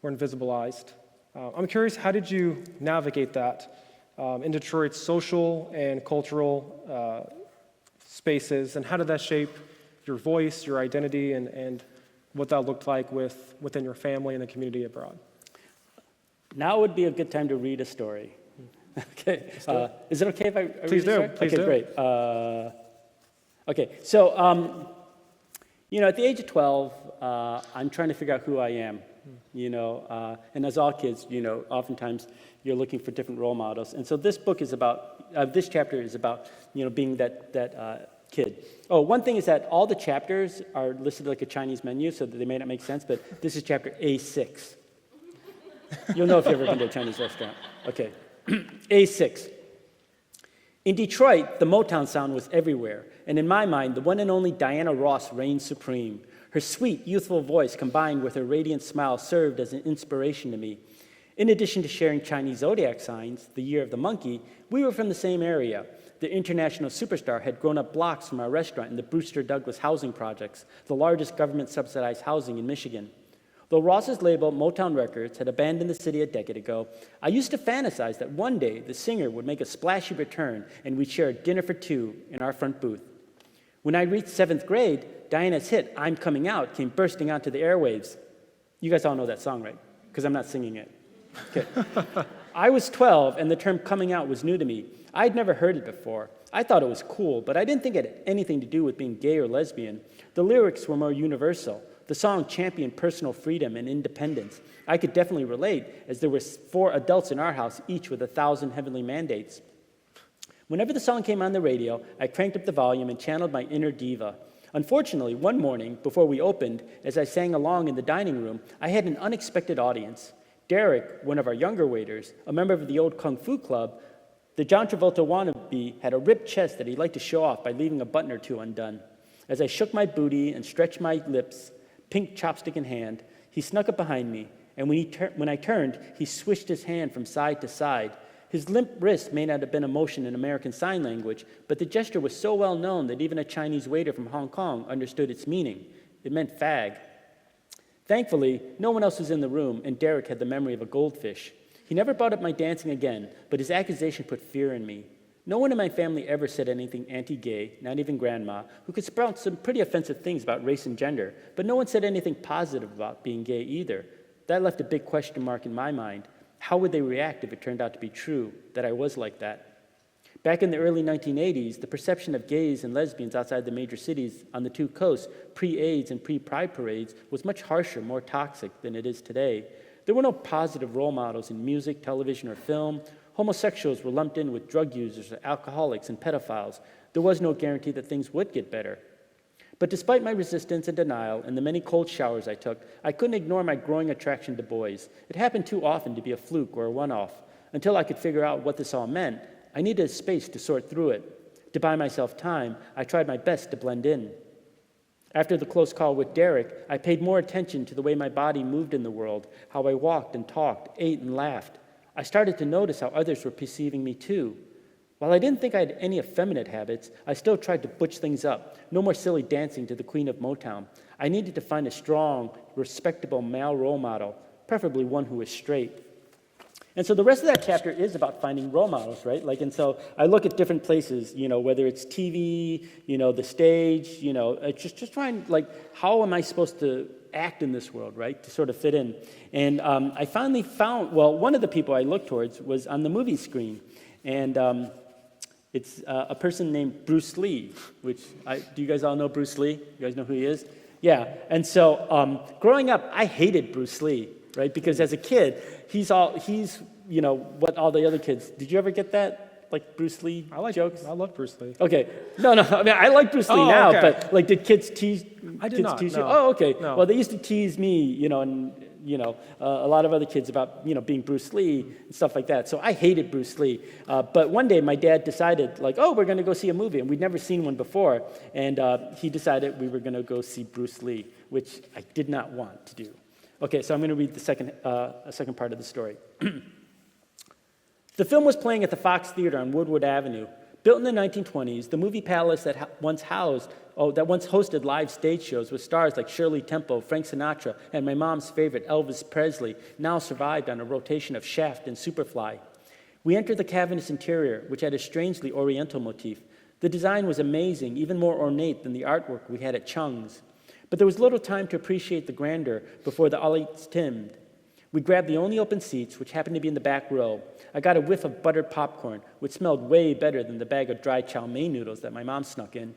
were invisibilized. I'm curious, how did you navigate that in Detroit's social and cultural spaces, and how did that shape your voice, your identity, and what that looked like within your family and the community abroad? now would be a good time to read a story. Okay. Is it okay if I read Please a story? do. Please okay, do. Great. Okay, so at the age of 12, I'm trying to figure out who I am. And as all kids, oftentimes you're looking for different role models. And so this book is about, this chapter is about, being that kid. Oh, one thing is that all the chapters are listed like a Chinese menu, so that they may not make sense, but this is chapter A6. You'll know if you've ever been to a Chinese restaurant. Okay, A6. In Detroit, the Motown sound was everywhere, and in my mind, the one and only Diana Ross reigned supreme. Her sweet, youthful voice combined with her radiant smile served as an inspiration to me. In addition to sharing Chinese zodiac signs, the year of the monkey, we were from the same area. The international superstar had grown up blocks from our restaurant in the Brewster Douglas housing projects, the largest government-subsidized housing in Michigan. Though Ross's label, Motown Records, had abandoned the city a decade ago, I used to fantasize that one day the singer would make a splashy return and we'd share a dinner for two in our front booth. When I reached 7th grade, Diana's hit, I'm Coming Out, came bursting onto the airwaves. You guys all know that song, right? Because I'm not singing it. Okay. I was 12, and the term coming out was new to me. I'd never heard it before. I thought it was cool, but I didn't think it had anything to do with being gay or lesbian. The lyrics were more universal. The song championed personal freedom and independence. I could definitely relate, as there were 4 adults in our house, each with 1,000 heavenly mandates. Whenever the song came on the radio, I cranked up the volume and channeled my inner diva. Unfortunately, one morning, before we opened, as I sang along in the dining room, I had an unexpected audience. Derek, one of our younger waiters, a member of the old Kung Fu Club, the John Travolta wannabe, had a ripped chest that he liked to show off by leaving a button or two undone. As I shook my booty and stretched my lips, pink chopstick in hand, he snuck up behind me, and when I turned, he swished his hand from side to side. His limp wrist may not have been a motion in American Sign Language, but the gesture was so well known that even a Chinese waiter from Hong Kong understood its meaning. It meant fag. Thankfully, no one else was in the room, and Derek had the memory of a goldfish. He never brought up my dancing again, but his accusation put fear in me. No one in my family ever said anything anti-gay, not even Grandma, who could sprout some pretty offensive things about race and gender, but no one said anything positive about being gay either. That left a big question mark in my mind. How would they react if it turned out to be true, that I was like that? Back in the early 1980s, the perception of gays and lesbians outside the major cities on the 2 coasts, pre-AIDS and pre-Pride parades, was much harsher, more toxic than it is today. There were no positive role models in music, television, or film. Homosexuals were lumped in with drug users, alcoholics, and pedophiles. There was no guarantee that things would get better. But despite my resistance and denial and the many cold showers I took, I couldn't ignore my growing attraction to boys. It happened too often to be a fluke or a one-off. Until I could figure out what this all meant, I needed a space to sort through it. To buy myself time, I tried my best to blend in. After the close call with Derek, I paid more attention to the way my body moved in the world, how I walked and talked, ate and laughed. I started to notice how others were perceiving me too. While I didn't think I had any effeminate habits, I still tried to butch things up. No more silly dancing to the Queen of Motown. I needed to find a strong, respectable male role model, preferably one who was straight. And so the rest of that chapter is about finding role models, right? And so I look at different places, whether it's TV, the stage, just trying, how am I supposed to act in this world, right, to sort of fit in? And I finally found, one of the people I looked towards was on the movie screen. And it's a person named Bruce Lee, which, do you guys all know Bruce Lee? You guys know who he is? Yeah, and so growing up, I hated Bruce Lee, right? Because as a kid, he's what all the other kids, did you ever get that? like Bruce Lee I jokes? love Bruce Lee. Okay. No. I mean, I like Bruce Lee Oh, now, okay. but like, did kids tease? I did kids not, tease no. you? Oh, okay. No. Well, they used to tease me, you know, and a lot of other kids about being Bruce Lee and stuff like that. So I hated Bruce Lee. But one day, my dad decided, like, oh, we're going to go see a movie, and we'd never seen one before, and he decided we were going to go see Bruce Lee, which I did not want to do. Okay, so I'm going to read the second part of the story. The film was playing at the Fox Theater on Woodward Avenue. Built in the 1920s, the movie palace that once hosted live stage shows with stars like Shirley Temple, Frank Sinatra, and my mom's favorite, Elvis Presley, now survived on a rotation of Shaft and Superfly. We entered the cavernous interior, which had a strangely oriental motif. The design was amazing, even more ornate than the artwork we had at Chung's. But there was little time to appreciate the grandeur before the lights dimmed. We grabbed the only open seats, which happened to be in the back row. I got a whiff of buttered popcorn, which smelled way better than the bag of dry chow mein noodles that my mom snuck in.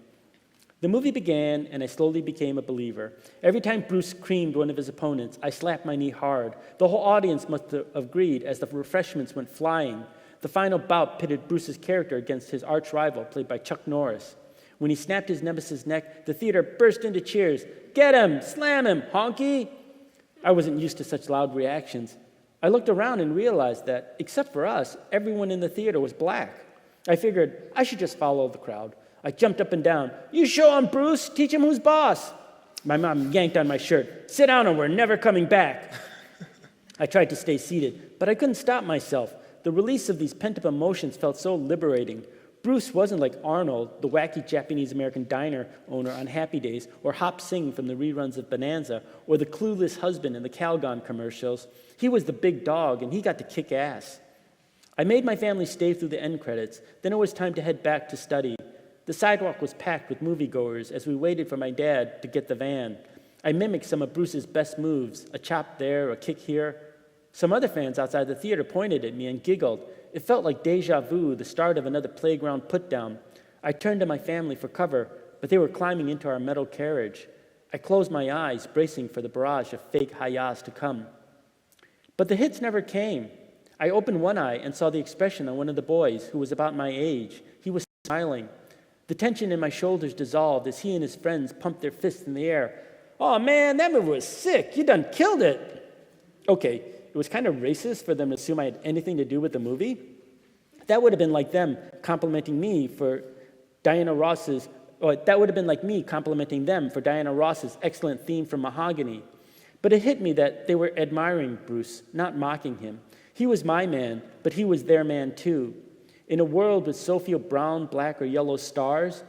The movie began, and I slowly became a believer. Every time Bruce creamed one of his opponents, I slapped my knee hard. The whole audience must have agreed as the refreshments went flying. The final bout pitted Bruce's character against his arch rival, played by Chuck Norris. When he snapped his nemesis' neck, the theater burst into cheers. Get him! Slam him! Honky! I wasn't used to such loud reactions. I looked around and realized that, except for us, everyone in the theater was black. I figured I should just follow the crowd. I jumped up and down. You show him, Bruce. Teach him who's boss. My mom yanked on my shirt. Sit down or we're never coming back. I tried to stay seated, but I couldn't stop myself. The release of these pent-up emotions felt so liberating. Bruce wasn't like Arnold, the wacky Japanese-American diner owner on Happy Days, or Hop Sing from the reruns of Bonanza, or the clueless husband in the Calgon commercials. He was the big dog, and he got to kick ass. I made my family stay through the end credits. Then it was time to head back to study. The sidewalk was packed with moviegoers as we waited for my dad to get the van. I mimicked some of Bruce's best moves, a chop there, a kick here. Some other fans outside the theater pointed at me and giggled. It felt like deja vu, the start of another playground put-down. I turned to my family for cover, but they were climbing into our metal carriage. I closed my eyes, bracing for the barrage of fake hayas to come. But the hits never came. I opened one eye and saw the expression on one of the boys, who was about my age. He was smiling. The tension in my shoulders dissolved as he and his friends pumped their fists in the air. Oh man, that movie was sick. You done killed it. Okay. It was kind of racist for them to assume I had anything to do with the movie. That would have been like them complimenting me for Diana Ross's, or that would have been like me complimenting them for Diana Ross's excellent theme from Mahogany. But it hit me that they were admiring Bruce, not mocking him. He was my man, but he was their man too. In a world with so few brown, black, or yellow stars,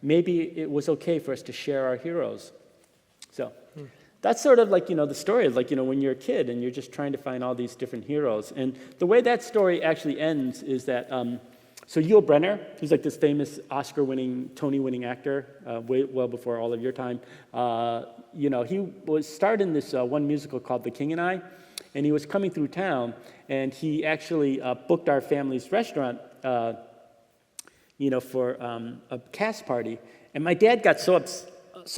maybe it was okay for us to share our heroes. So. That's sort of like, the story of like, when you're a kid and you're just trying to find all these different heroes. And the way that story actually ends is that, so Yul Brynner, who's like this famous Oscar-winning, Tony-winning actor, well before all of your time, he was starred in this one musical called The King and I, and he was coming through town, and he actually booked our family's restaurant, for a cast party. And my dad got so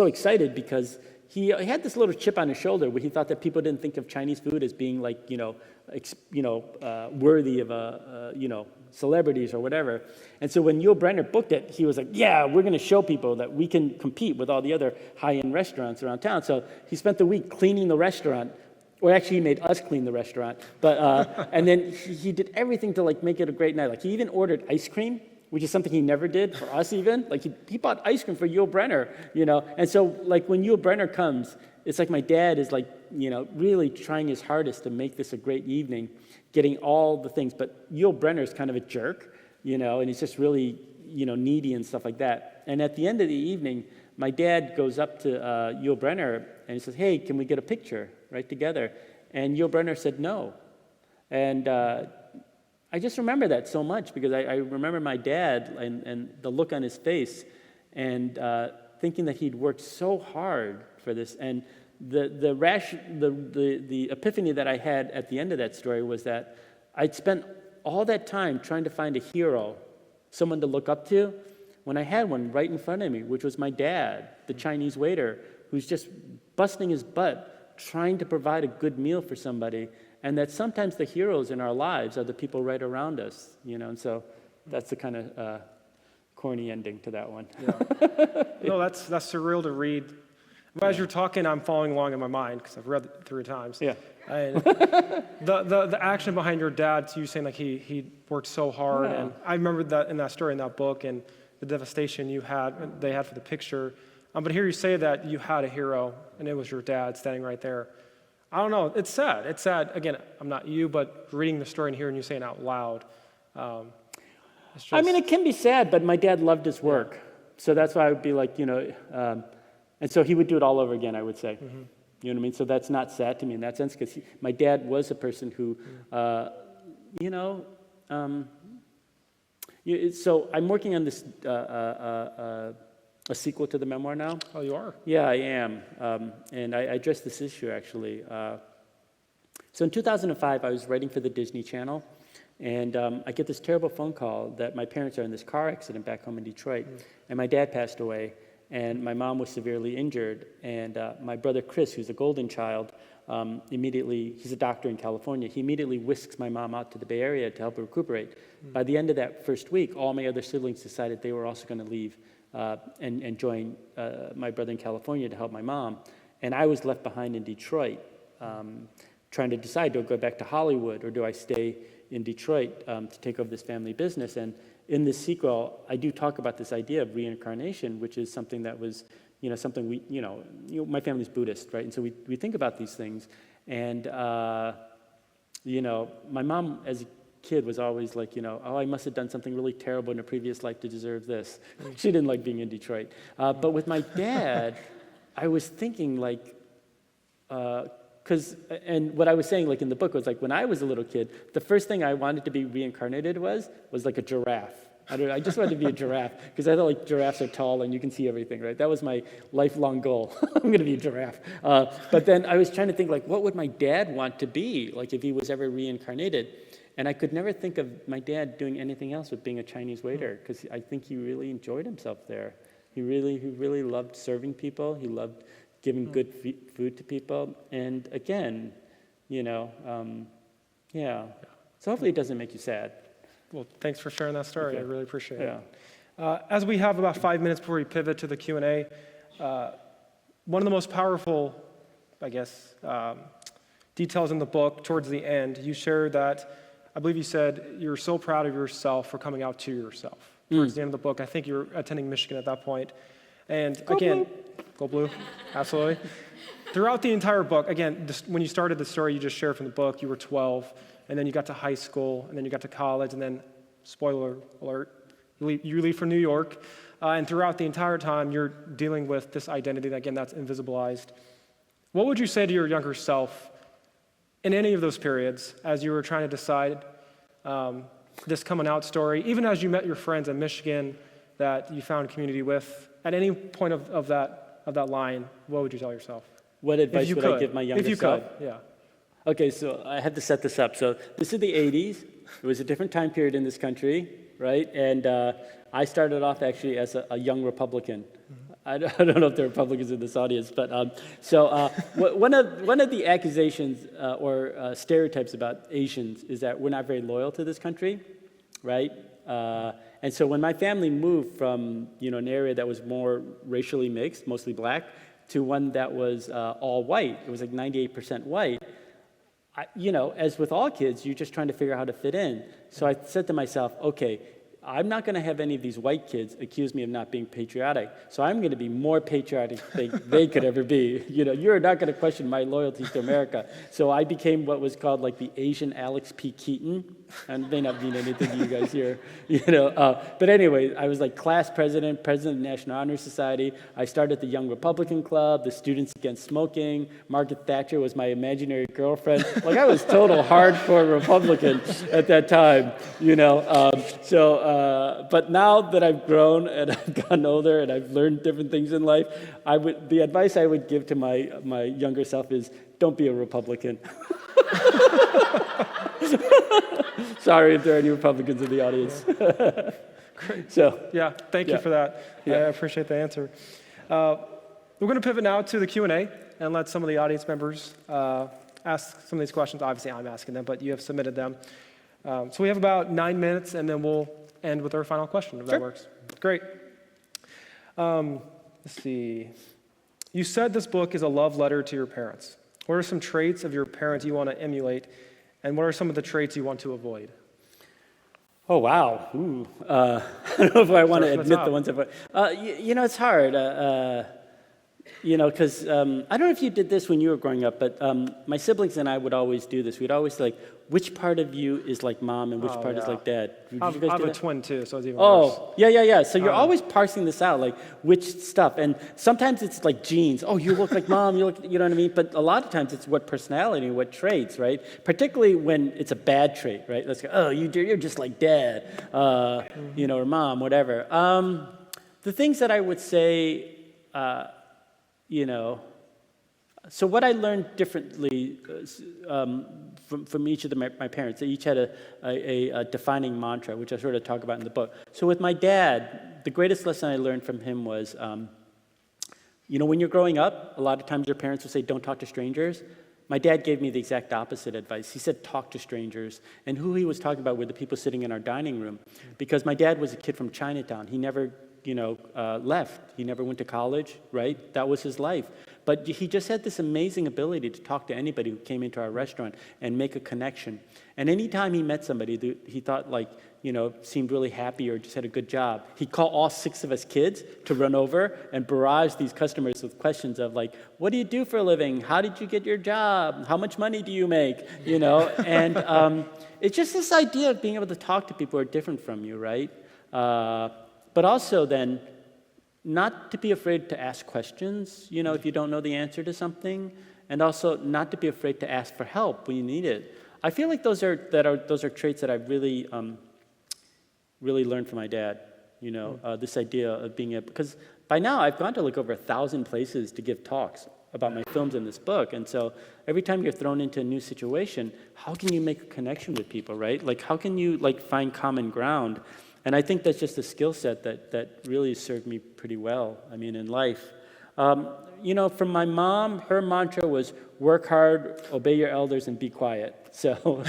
excited because he had this little chip on his shoulder where he thought that people didn't think of Chinese food as being like, worthy of, celebrities or whatever. And so when Yul Brynner booked it, he was like, yeah, we're going to show people that we can compete with all the other high-end restaurants around town. So he spent the week cleaning the restaurant, or actually he made us clean the restaurant. But and then he did everything to like make it a great night. Like he even ordered ice cream, which is something he never did for us even. Like he bought ice cream for Yul Brynner, And so like when Yul Brynner comes, it's like my dad is like, really trying his hardest to make this a great evening, getting all the things. But Yul Brynner is kind of a jerk, and he's just really, needy and stuff like that. And at the end of the evening, my dad goes up to Yul Brynner and he says, hey, can we get a picture right together? And Yul Brynner said no. And I just remember that so much because I remember my dad and the look on his face and thinking that he'd worked so hard for this. And the epiphany that I had at the end of that story was that I'd spent all that time trying to find a hero, someone to look up to, when I had one right in front of me, which was my dad, the Chinese waiter, who's just busting his butt trying to provide a good meal for somebody. And that sometimes the heroes in our lives are the people right around us, And so That's the kind of corny ending to that one. No, that's surreal to read. As you're talking, I'm following along in my mind because I've read it 3 times. Yeah. And the action behind your dad, you saying like he worked so hard, and I remember that in that story in that book and the devastation they had for the picture. But here you say that you had a hero, and it was your dad standing right there. I don't know. It's sad. It's sad. Again, I'm not you, but reading the story and hearing you saying it out loud. It's just, I mean, it can be sad, but my dad loved his work. So that's why I would be like, and so he would do it all over again, I would say. You know what I mean? So that's not sad to me in that sense, because my dad was a person who, so I'm working on this, a sequel to the memoir now. Oh, you are? Yeah, I am. And I addressed this issue, actually. So in 2005, I was writing for the Disney Channel, and I get this terrible phone call that my parents are in this car accident back home in Detroit, and my dad passed away, and my mom was severely injured, and my brother Chris, who's a golden child, he's a doctor in California, he immediately whisks my mom out to the Bay Area to help her recuperate. By the end of that first week, all my other siblings decided they were also going to leave and join my brother in California to help my mom. And I was left behind in Detroit, trying to decide, do I go back to Hollywood or do I stay in Detroit to take over this family business? And in this sequel, I do talk about this idea of reincarnation, which is something that was, something we, my family's Buddhist, right? And so we think about these things. And, my mom as a kid was always like, I must have done something really terrible in a previous life to deserve this. She didn't like being in Detroit. But with my dad, I was thinking like, and what I was saying like in the book was like when I was a little kid, the first thing I wanted to be reincarnated was like a giraffe. I just wanted to be a giraffe because I thought like giraffes are tall and you can see everything, right? That was my lifelong goal. I'm going to be a giraffe. But then I was trying to think like, what would my dad want to be like if he was ever reincarnated? And I could never think of my dad doing anything else with being a Chinese waiter because I think he really enjoyed himself there. He really loved serving people. He loved giving good food to people. And again, yeah. So hopefully it doesn't make you sad. Well, thanks for sharing that story. Okay. I really appreciate Yeah. it. As we have about 5 minutes before we pivot to the Q&A, one of the most powerful, I guess, details in the book towards the end, you shared that, I believe you said, you're so proud of yourself for coming out to yourself. Towards the end of the book, I think you were attending Michigan at that point. And again, go blue, absolutely. Throughout the entire book, again, when you started the story you just shared from the book, you were 12, and then you got to high school, and then you got to college, and then, spoiler alert, you leave for New York. And throughout the entire time, you're dealing with this identity, again, that's invisibilized. What would you say to your younger self in any of those periods as you were trying to decide this coming out story, even as you met your friends in Michigan that you found community with? At any point of that line, what would you tell yourself? What advice would I give my younger self? If you could, yeah. Okay, so I have to set this up. So this is the 80s. It was a different time period in this country, right? And I started off actually as a young Republican. I don't know if there are Republicans in this audience, but one of the accusations or stereotypes about Asians is that we're not very loyal to this country, right? And so when my family moved from an area that was more racially mixed, mostly black, to one that was all white, it was like 98% white. As with all kids, you're just trying to figure out how to fit in. So I said to myself, okay, I'm not going to have any of these white kids accuse me of not being patriotic. So I'm going to be more patriotic than they could ever be. You're not going to question my loyalty to America. So I became what was called like the Asian Alex P. Keaton. And it may not mean anything to you guys here, But anyway, I was like class president of the National Honor Society. I started the Young Republican Club, the Students Against Smoking. Margaret Thatcher was my imaginary girlfriend. Like I was total hardcore Republican at that time, But now that I've grown and I've gotten older and I've learned different things in life, the advice I would give to my younger self is don't be a Republican. Sorry if there are any Republicans in the audience. Great. So yeah, thank you for that. Yeah. I appreciate the answer. We're going to pivot now to the Q&A and let some of the audience members ask some of these questions. Obviously, I'm asking them, but you have submitted them. So we have about 9 minutes, and then we'll end with our final question, if that works. Great. Let's see. You said this book is a love letter to your parents. What are some traits of your parents you want to emulate, and what are some of the traits you want to avoid? Oh, wow. Ooh. I don't know if I want to admit the ones it's hard. Because I don't know if you did this when you were growing up, but my siblings and I would always do this. We'd always which part of you is like mom and which part is like dad? I have a twin too, so it's even worse. Oh, yeah. So you're always parsing this out, which stuff. And sometimes it's like genes. Oh, you look like mom, you know what I mean? But a lot of times it's what personality, what traits, right? Particularly when it's a bad trait, right? Let's go, oh, you're just like dad, or mom, whatever. The things that I would say, so what I learned differently from each of my parents, they each had a defining mantra, which I sort of talk about in the book. So with my dad, the greatest lesson I learned from him was, when you're growing up, a lot of times your parents will say, don't talk to strangers. My dad gave me the exact opposite advice. He said, talk to strangers. And who he was talking about were the people sitting in our dining room. Because my dad was a kid from Chinatown. He never left. He never went to college, right? That was his life. But he just had this amazing ability to talk to anybody who came into our restaurant and make a connection. And anytime he met somebody that he thought seemed really happy or just had a good job, he'd call all 6 of us kids to run over and barrage these customers with questions of what do you do for a living? How did you get your job? How much money do you make? And it's just this idea of being able to talk to people who are different from you, right? But also then, not to be afraid to ask questions, if you don't know the answer to something, and also not to be afraid to ask for help when you need it. I feel like those are traits that I've really learned from my dad. This idea of being able, because by now I've gone to over 1,000 places to give talks about my films in this book, and so every time you're thrown into a new situation, how can you make a connection with people, right? How can you find common ground? And I think that's just a skill set that really served me pretty well, in life. From my mom, her mantra was work hard, obey your elders, and be quiet. So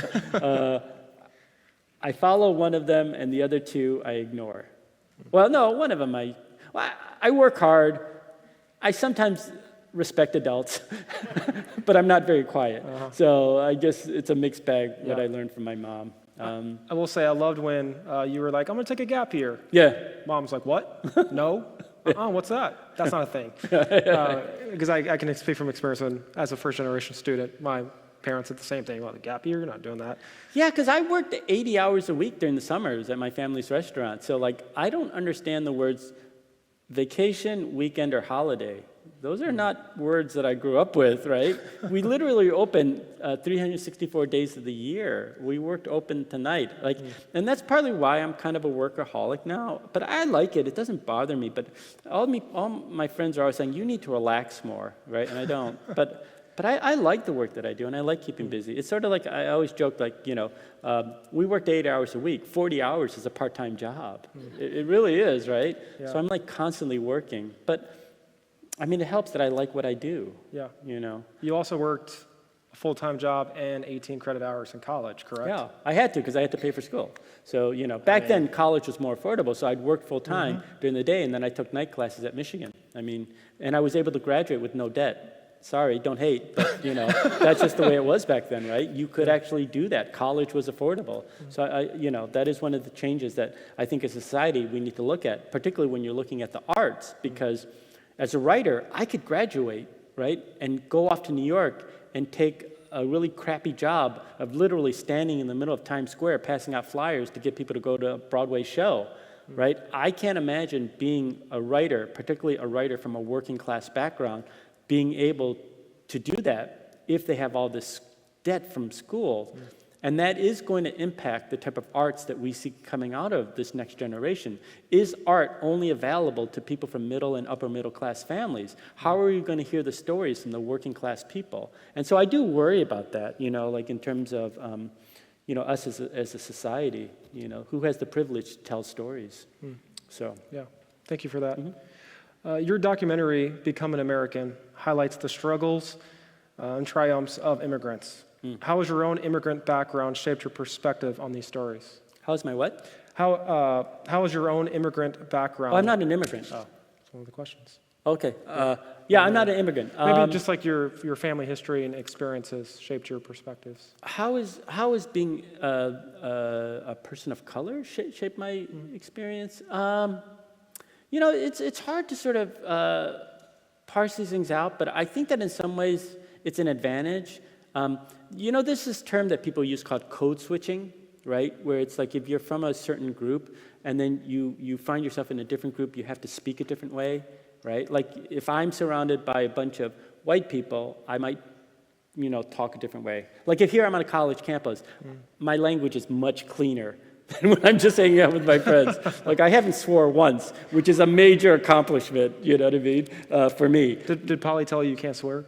I follow one of them, and the other 2 I ignore. Well, no, one of them I work hard. I sometimes respect adults, but I'm not very quiet. So I guess it's a mixed bag, what I learned from my mom. I will say I loved when you were like, I'm going to take a gap year. Yeah. Mom's like, what? No? What's that? That's not a thing. Because I can speak from experience when, as a first-generation student, my parents said the same thing. Well, the gap year, you're not doing that. Yeah, because I worked 80 hours a week during the summers at my family's restaurant. So, I don't understand the words vacation, weekend, or holiday. Those are not words that I grew up with, right? We literally open 364 days of the year. We worked open to night. And that's partly why I'm kind of a workaholic now. But I like it. It doesn't bother me. But all my friends are always saying, you need to relax more, right? And I don't. But I like the work that I do, and I like keeping busy. It's sort of I always joke, we worked 8 hours a week. 40 hours is a part-time job. It really is, right? Yeah. So I'm constantly working. But it helps that I like what I do. Yeah. You also worked a full-time job and 18 credit hours in college, correct? Yeah, I had to because I had to pay for school. So, back then college was more affordable, so I'd work full-time during the day, and then I took night classes at Michigan. And I was able to graduate with no debt. Sorry, don't hate, but that's just the way it was back then, right? You could actually do that. College was affordable. So that is one of the changes that I think as a society we need to look at, particularly when you're looking at the arts, because as a writer, I could graduate, right, and go off to New York and take a really crappy job of literally standing in the middle of Times Square passing out flyers to get people to go to a Broadway show, right? I can't imagine being a writer, particularly a writer from a working class background, being able to do that if they have all this debt from school. And that is going to impact the type of arts that we see coming out of this next generation. Is art only available to people from middle and upper middle class families? How are you going to hear the stories from the working class people? And so I do worry about that, in terms of, us as a society, who has the privilege to tell stories. So. Yeah, thank you for that. Your documentary, Become an American, highlights the struggles and triumphs of immigrants. How has your own immigrant background shaped your perspective on these stories? How's my what? How is your own immigrant background? Oh, I'm not an immigrant. Oh, that's one of the questions. Okay. Yeah, I'm not an immigrant. Maybe just like your family history and experiences shaped your perspectives. How is being a person of color shaped my experience? It's hard to sort of parse these things out, but I think that in some ways it's an advantage. There's this term that people use called code switching, right? Where it's like if you're from a certain group and then you find yourself in a different group, you have to speak a different way, right? Like if I'm surrounded by a bunch of white people, I might, talk a different way. Like if here I'm on a college campus, my language is much cleaner than when I'm just hanging out with my friends. Like I haven't swore once, which is a major accomplishment, you know what I mean, for me. Did Polly tell you can't swear?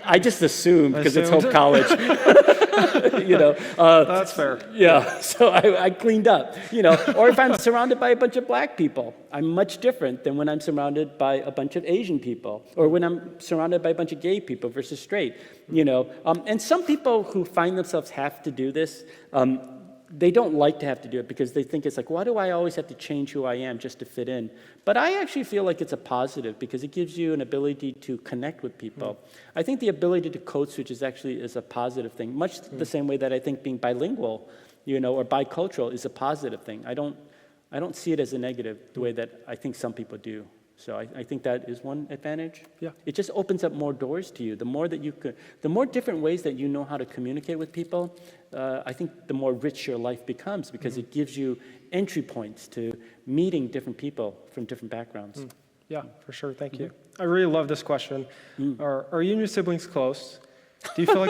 I just assumed because it's Hope College. That's fair. Yeah, so I cleaned up, Or if I'm surrounded by a bunch of black people, I'm much different than when I'm surrounded by a bunch of Asian people, or when I'm surrounded by a bunch of gay people versus straight, And some people who find themselves have to do this, they don't like to have to do it because they think it's like, why do I always have to change who I am just to fit in? But I actually feel like it's a positive because it gives you an ability to connect with people. I think the ability to code switch is a positive thing, much the same way that I think being bilingual, or bicultural is a positive thing. I don't see it as a negative the way that I think some people do. So I think that is one advantage. Yeah. It just opens up more doors to you. The more different ways that you know how to communicate with people, I think the more rich your life becomes because it gives you entry points to meeting different people from different backgrounds. Yeah, for sure. Thank you. I really love this question. Are you and your siblings close? Do you feel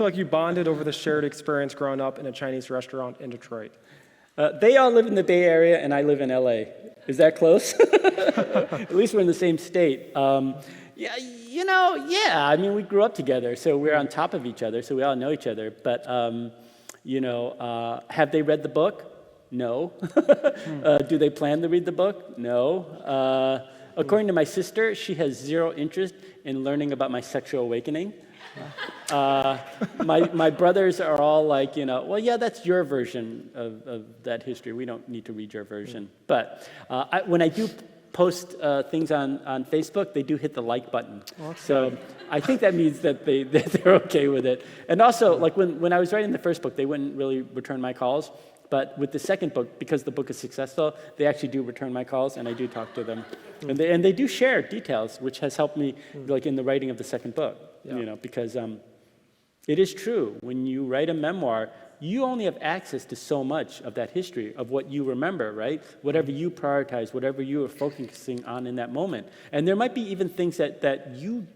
like you bonded over the shared experience growing up in a Chinese restaurant in Detroit? They all live in the Bay Area, and I live in LA. Is that close? At least we're in the same state. Yeah. I mean, we grew up together, so we're on top of each other, so we all know each other. But, have they read the book? No. Do they plan to read the book? No. According to my sister, she has zero interest in learning about my sexual awakening. My brothers are all like, well, yeah, that's your version of that history. We don't need to read your version. But when I do post things on Facebook, they do hit the like button. So I think that means that they're okay with it. And also, like when I was writing the first book, they wouldn't really return my calls. But with the second book, because the book is successful, they actually do return my calls, and I do talk to them. And they do share details, which has helped me, like in the writing of the second book. Yeah. Because it is true. When you write a memoir, you only have access to so much of that history, of what you remember, right? Whatever you prioritize, whatever you are focusing on in that moment. And there might be even things that you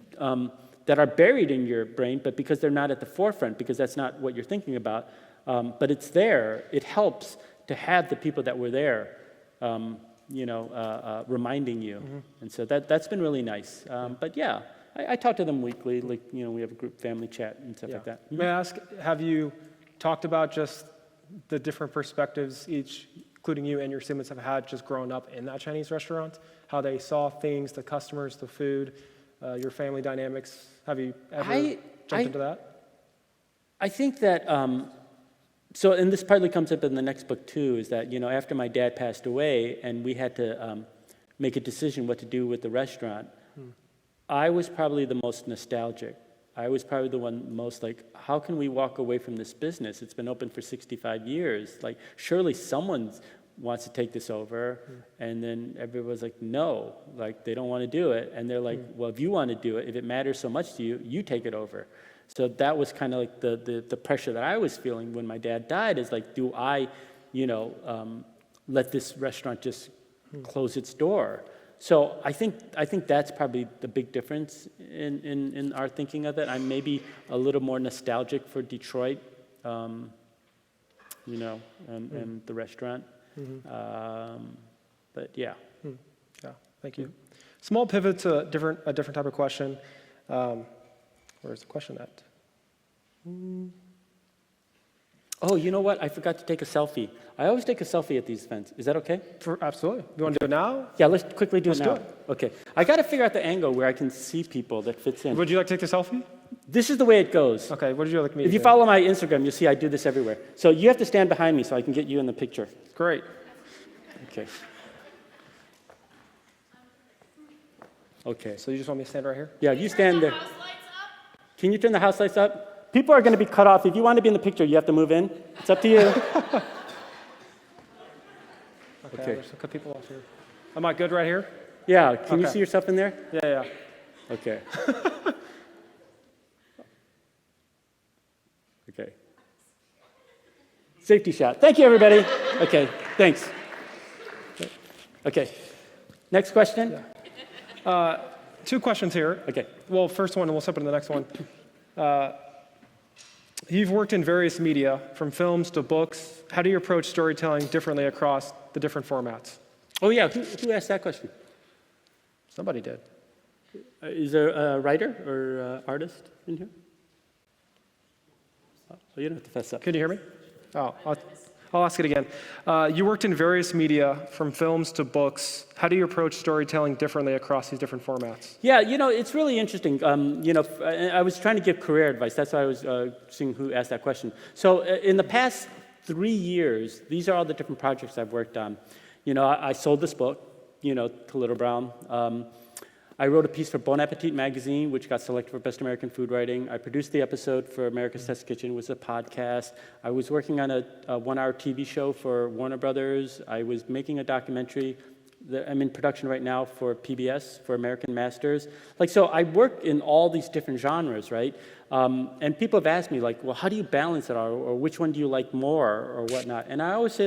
that are buried in your brain, but because they're not at the forefront, because that's not what you're thinking about, but it's there. It helps to have the people that were there, reminding you. And so that's been really nice. But yeah, I talk to them weekly. Like, we have a group family chat and stuff like that. May I ask, have you talked about just the different perspectives each, including you and your siblings, have had just growing up in that Chinese restaurant? How they saw things, the customers, the food, your family dynamics? Have you ever jumped into that? I think that, and this partly comes up in the next book too, is that, after my dad passed away and we had to make a decision what to do with the restaurant, I was probably the most nostalgic. I was probably the one most like, how can we walk away from this business? It's been open for 65 years. Like, surely someone wants to take this over. And then everyone's like, no, like they don't want to do it. And they're like, well, if you want to do it, if it matters so much to you, you take it over. So that was kind of like the pressure that I was feeling when my dad died, is like, do I, let this restaurant just close its door? So I think that's probably the big difference in our thinking of it. I'm maybe a little more nostalgic for Detroit, and the restaurant. But yeah. Yeah, thank you. Small pivot to a different type of question. Where's the question at? Oh, you know what? I forgot to take a selfie. I always take a selfie at these events. Is that okay? Absolutely. You want to do it now? Yeah, let's quickly do Let's it do now. Okay. I got to figure out the angle where I can see people that fits in. Would you like to take the selfie? This is the way it goes. Okay, what did you like me If to you do? follow my Instagram, you'll see I do this everywhere. So you have to stand behind me so I can get you in the picture. Great. Okay. Okay. So you just want me to stand right here? Yeah, you stand there. Can you turn the house lights up? People are going to be cut off. If you want to be in the picture, you have to move in. It's up to you. Okay. Okay. There's a couple people off here. Am I good right here? Yeah, can you Okay. see yourself in there? Yeah. Okay. Okay. Safety shot. Thank you, everybody. Okay, thanks. Okay. Next question? Two questions here. Okay. Well, first one, and we'll step into the next one. You've worked in various media, from films to books. How do you approach storytelling differently across the different formats? Oh, yeah. Who asked that question? Somebody did. Is there a writer or artist in here? Oh, you don't have to fess up. Can you hear me? Oh, I'll ask it again. You worked in various media, from films to books. How do you approach storytelling differently across these different formats? Yeah, it's really interesting. I was trying to give career advice. That's why I was seeing who asked that question. So in the past 3 years, these are all the different projects I've worked on. I sold this book, to Little Brown. I wrote a piece for Bon Appetit magazine, which got selected for Best American Food Writing. I produced the episode for America's Test Kitchen, was a podcast. I was working on a 1-hour TV show for Warner Brothers. I was making a documentary that I'm in production right now for PBS, for American Masters. So I work in all these different genres, right? And people have asked me, well, how do you balance it all? Or which one do you like more, or whatnot? And I always say,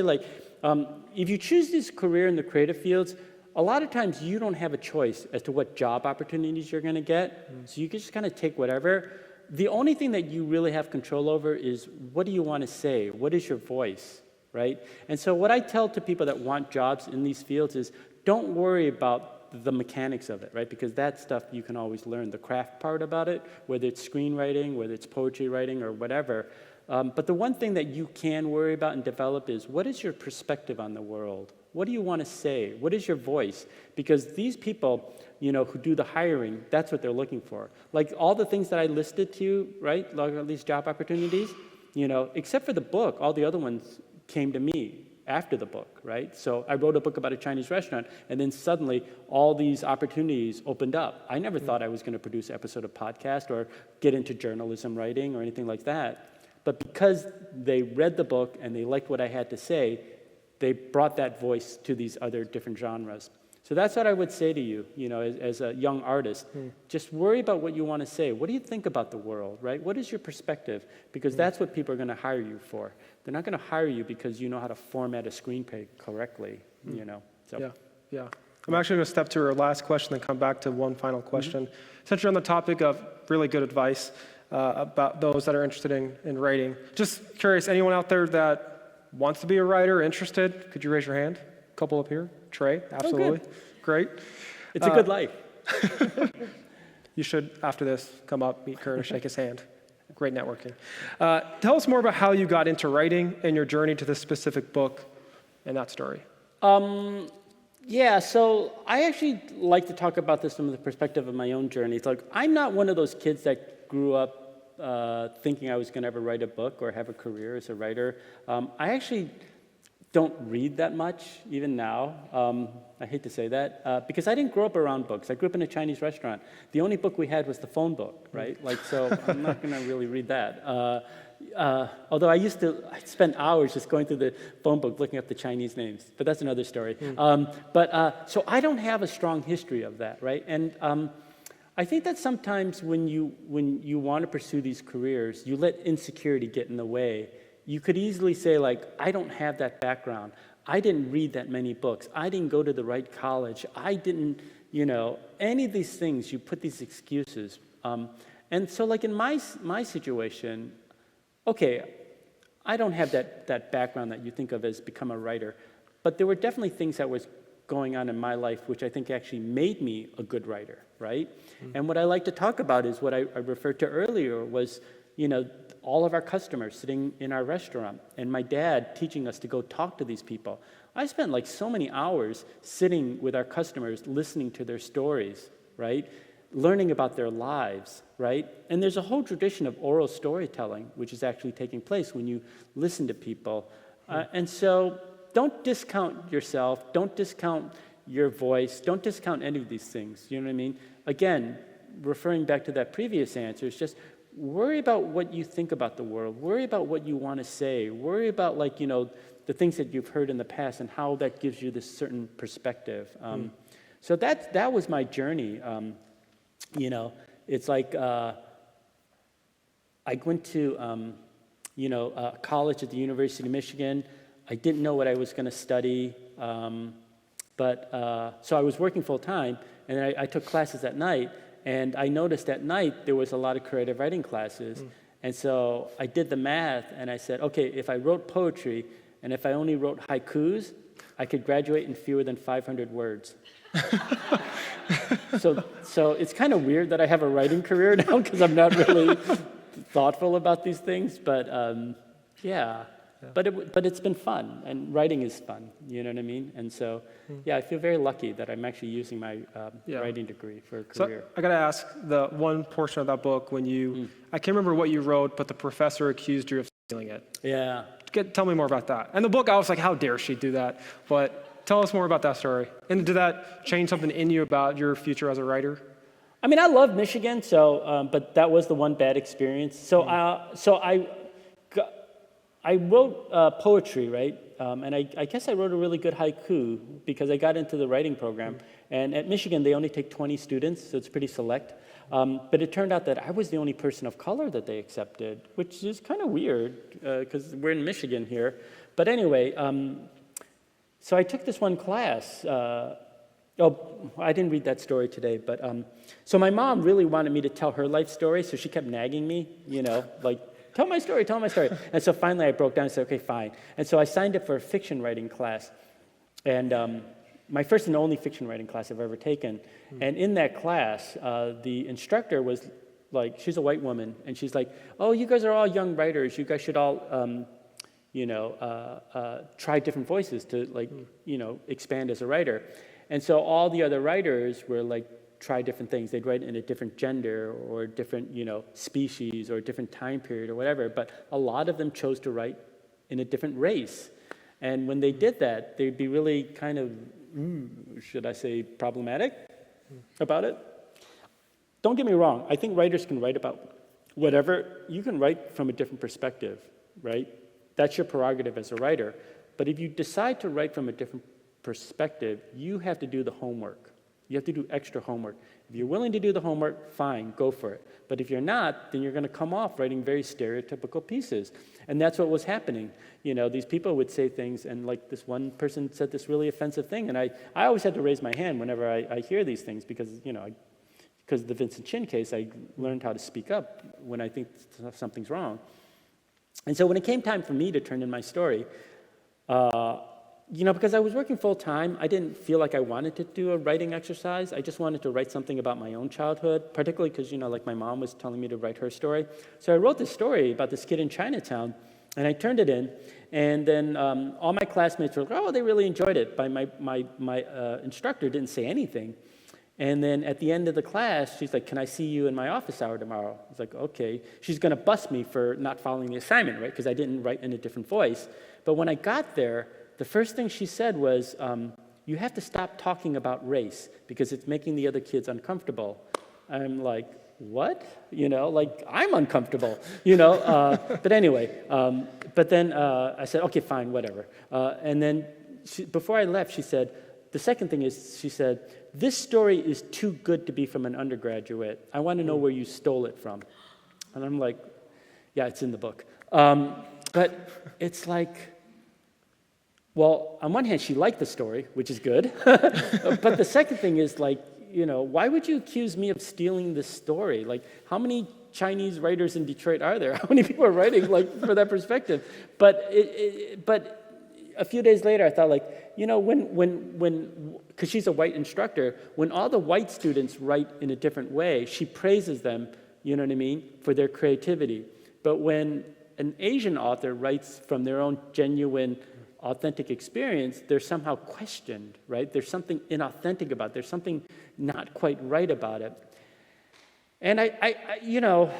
if you choose this career in the creative fields, a lot of times you don't have a choice as to what job opportunities you're going to get. So you can just kind of take whatever. The only thing that you really have control over is, what do you want to say? What is your voice, right? And so what I tell to people that want jobs in these fields is, don't worry about the mechanics of it, right? Because that stuff you can always learn, the craft part about it, whether it's screenwriting, whether it's poetry writing, or whatever. But the one thing that you can worry about and develop is, what is your perspective on the world? What do you want to say? What is your voice? Because these people, who do the hiring, that's what they're looking for. All the things that I listed to you, right? All these job opportunities, except for the book, all the other ones came to me after the book, right? So I wrote a book about a Chinese restaurant, and then suddenly all these opportunities opened up. I never thought I was going to produce an episode of podcast or get into journalism writing or anything like that. But because they read the book and they liked what I had to say, they brought that voice to these other different genres. So that's what I would say to you, as a young artist. Just worry about what you want to say. What do you think about the world, right? What is your perspective? Because that's what people are going to hire you for. They're not going to hire you because you know how to format a screenplay correctly, So. Yeah. I'm actually going to step to our last question and come back to one final question. Since you're on the topic of really good advice about those that are interested in writing, just curious, anyone out there that wants to be a writer, interested? Could you raise your hand? A couple up here. Trey, absolutely. Great. It's a good life. You should, after this, come up, meet Curtis, shake his hand. Great networking. Tell us more about how you got into writing and your journey to this specific book and that story. Yeah, so I actually like to talk about this from the perspective of my own journey. It's I'm not one of those kids that grew up thinking I was going to ever write a book or have a career as a writer. I actually don't read that much, even now. I hate to say that, because I didn't grow up around books. I grew up in a Chinese restaurant. The only book we had was the phone book, right? So I'm not going to really read that. Although I spend hours just going through the phone book looking up the Chinese names, but that's another story. So I don't have a strong history of that, right? And I think that sometimes when you want to pursue these careers, you let insecurity get in the way. You could easily say, I don't have that background. I didn't read that many books. I didn't go to the right college. I didn't, any of these things, you put these excuses. And so in my situation, okay, I don't have that background that you think of as become a writer, but there were definitely things that was going on in my life which I think actually made me a good writer, right? And what I like to talk about is what I referred to earlier was, all of our customers sitting in our restaurant, and my dad teaching us to go talk to these people. I spent like so many hours sitting with our customers, listening to their stories, right? Learning about their lives, right? And there's a whole tradition of oral storytelling, which is actually taking place when you listen to people. And so don't discount yourself, don't discount your voice, don't discount any of these things, you know what I mean? Again, referring back to that previous answer, it's just worry about what you think about the world, worry about what you want to say, worry about the things that you've heard in the past and how that gives you this certain perspective. So that was my journey. It's like I went to college at the University of Michigan. I didn't know what I was going to study, but so I was working full time, and then I took classes at night. And I noticed at night there was a lot of creative writing classes. And so I did the math, and I said, okay, if I wrote poetry, and if I only wrote haikus, I could graduate in fewer than 500 words. So it's kind of weird that I have a writing career now, because I'm not really thoughtful about these things, but yeah. But it's been fun, and writing is fun, you know what I mean? And so, I feel very lucky that I'm actually using my writing degree for a career. So I got to ask, the one portion of that book when you, I can't remember what you wrote, but the professor accused you of stealing it. Yeah. Tell me more about that. And the book, I was like, how dare she do that? But tell us more about that story. And did that change something in you about your future as a writer? I mean, I love Michigan, so but that was the one bad experience. So I wrote poetry, right? And I guess I wrote a really good haiku because I got into the writing program. And at Michigan, they only take 20 students, so it's pretty select. But it turned out that I was the only person of color that they accepted, which is kind of weird because we're in Michigan here. But anyway, so I took this one class. I didn't read that story today, but so my mom really wanted me to tell her life story, so she kept nagging me, tell my story. And so finally I broke down and said, okay, fine. And so I signed up for a fiction writing class. And my first and only fiction writing class I've ever taken. And in that class, the instructor was like, she's a white woman, and she's like, oh, you guys are all young writers. You guys should all, try different voices to expand as a writer. And so all the other writers were like, try different things. They'd write in a different gender or different, species or a different time period or whatever. But a lot of them chose to write in a different race. And when they did that, they'd be really kind of, should I say, problematic about it. Don't get me wrong. I think writers can write about whatever. You can write from a different perspective, right? That's your prerogative as a writer. But if you decide to write from a different perspective, you have to do the homework. You have to do extra homework. If you're willing to do the homework, fine, go for it. But if you're not, then you're going to come off writing very stereotypical pieces. And that's what was happening. These people would say things, and like this one person said this really offensive thing, and I always had to raise my hand whenever I hear these things because, because of the Vincent Chin case, I learned how to speak up when I think something's wrong. And so when it came time for me to turn in my story, because I was working full time, I didn't feel like I wanted to do a writing exercise. I just wanted to write something about my own childhood, particularly because, like my mom was telling me to write her story. So I wrote this story about this kid in Chinatown, and I turned it in, and then all my classmates were like, oh, they really enjoyed it. But my instructor didn't say anything. And then at the end of the class, she's like, can I see you in my office hour tomorrow? I was like, okay. She's going to bust me for not following the assignment, right? Because I didn't write in a different voice. But when I got there, the first thing she said was, you have to stop talking about race because it's making the other kids uncomfortable. I'm like, what? I'm uncomfortable, But anyway, but then I said, okay, fine, whatever. And then before I left, she said, the second thing is, she said, this story is too good to be from an undergraduate. I want to know where you stole it from. And I'm like, yeah, it's in the book. But it's like, well, on one hand, she liked the story, which is good. But the second thing is why would you accuse me of stealing this story? Like, how many Chinese writers in Detroit are there? How many people are writing for that perspective? But a few days later, I thought when because she's a white instructor, when all the white students write in a different way, she praises them, for their creativity. But when an Asian author writes from their own genuine, authentic experience, they're somehow questioned, right? There's something inauthentic about it. There's something not quite right about it. And I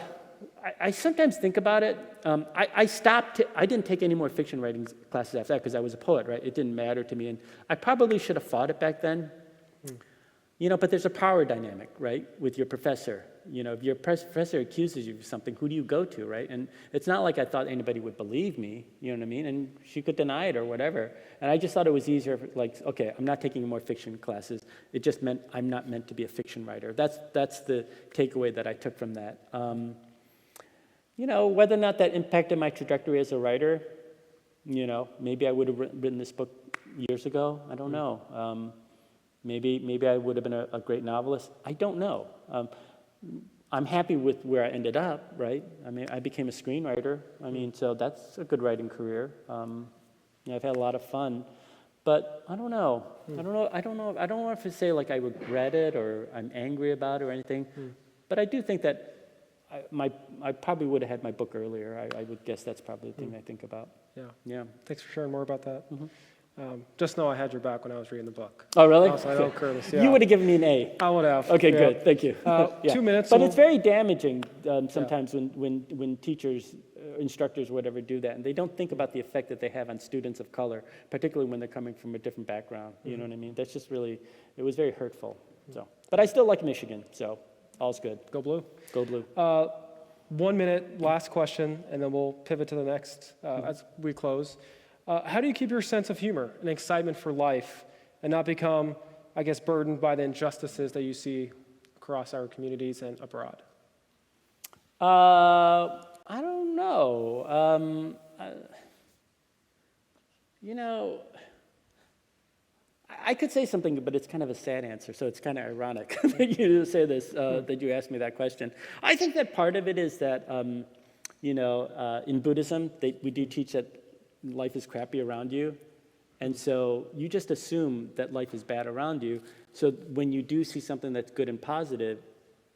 sometimes think about it. I didn't take any more fiction writing classes after that because I was a poet, right? It didn't matter to me. And I probably should have fought it back then. But there's a power dynamic, right, with your professor. If your professor accuses you of something, who do you go to, right? And it's not like I thought anybody would believe me, you know what I mean? And she could deny it or whatever. And I just thought it was easier, okay, I'm not taking more fiction classes. It just meant I'm not meant to be a fiction writer. That's the takeaway that I took from that. Whether or not that impacted my trajectory as a writer, maybe I would have written this book years ago. I don't know. Maybe I would have been a great novelist. I don't know. I'm happy with where I ended up, right? I mean, I became a screenwriter. So that's a good writing career. I've had a lot of fun, but I don't know. I don't know if to say like I regret it or I'm angry about it or anything. But I do think that I probably would have had my book earlier. I would guess that's probably the thing I think about. Yeah. Thanks for sharing more about that. Just know I had your back when I was reading the book. Oh, really? I know Curtis, yeah. You would have given me an A. I would have. Okay, yeah. good. Thank you. 2 minutes. But it's very damaging sometimes when teachers, instructors, whatever, do that, and they don't think about the effect that they have on students of color, particularly when they're coming from a different background. You know what I mean? That's just really, it was very hurtful. So, but I still like Michigan, so all's good. Go Blue. Go Blue. 1 minute, last question, and then we'll pivot to the next as we close. How do you keep your sense of humor and excitement for life and not become, I guess, burdened by the injustices that you see across our communities and abroad? I don't know. I could say something, but it's kind of a sad answer, so it's kind of ironic that you say this, that you asked me that question. I think that part of it is that, in Buddhism, we do teach that life is crappy around you, and so you just assume that life is bad around you, so when you do see something that's good and positive,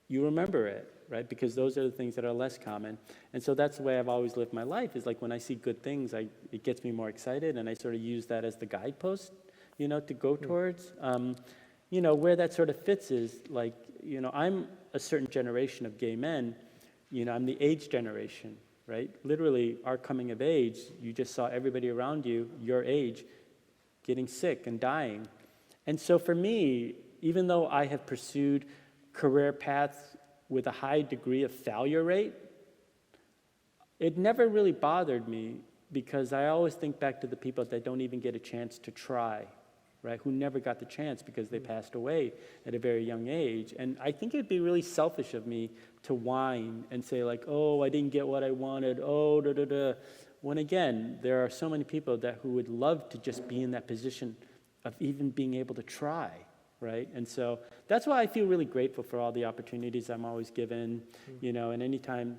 you remember it, right? Because those are the things that are less common. And so that's the way I've always lived my life, is like when I see good things, it gets me more excited, and I sort of use that as the guidepost, to go towards. Where that sort of fits is like, I'm a certain generation of gay men, I'm the age generation, right? Literally, our coming of age, you just saw everybody around you, your age, getting sick and dying. And so for me, even though I have pursued career paths with a high degree of failure rate, it never really bothered me because I always think back to the people that don't even get a chance to try, right? Who never got the chance because they passed away at a very young age. And I think it'd be really selfish of me to whine and say like, oh, I didn't get what I wanted, oh, da-da-da. When again, there are so many people who would love to just be in that position of even being able to try, right? And so that's why I feel really grateful for all the opportunities I'm always given, and anytime,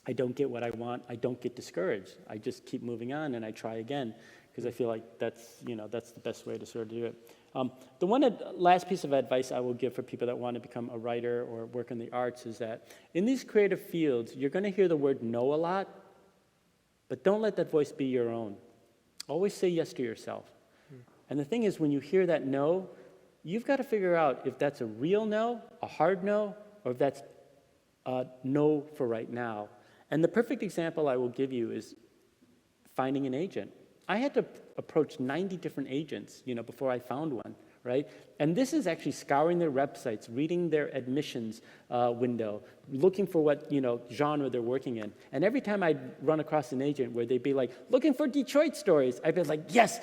I don't get what I want, I don't get discouraged. I just keep moving on and I try again because I feel like that's the best way to sort of do it. The last piece of advice I will give for people that want to become a writer or work in the arts is that in these creative fields, you're going to hear the word no a lot, but don't let that voice be your own. Always say yes to yourself. And the thing is, when you hear that no, you've got to figure out if that's a real no, a hard no, or if that's a no for right now. And the perfect example I will give you is finding an agent. I had to approach 90 different agents, before I found one, right? And this is actually scouring their websites, reading their admissions window, looking for what, genre they're working in. And every time I'd run across an agent where they'd be like, looking for Detroit stories, I'd be like, yes,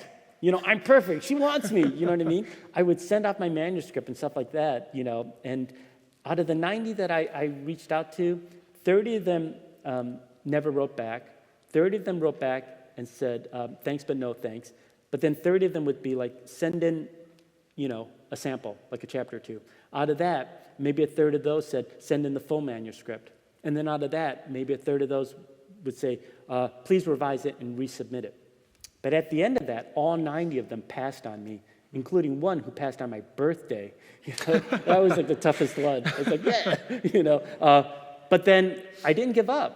I'm perfect. She wants me, you know what I mean? I would send off my manuscript and stuff like that, and out of the 90 that I reached out to, 30 of them never wrote back. 30 of them wrote back and said, thanks, but no thanks. But then 30 of them would be like, send in, a sample, like a chapter or two. Out of that, maybe a third of those said, send in the full manuscript. And then out of that, maybe a third of those would say, please revise it and resubmit it. But at the end of that, all 90 of them passed on me, including one who passed on my birthday. That was like the toughest one. I was like, yeah, But then I didn't give up.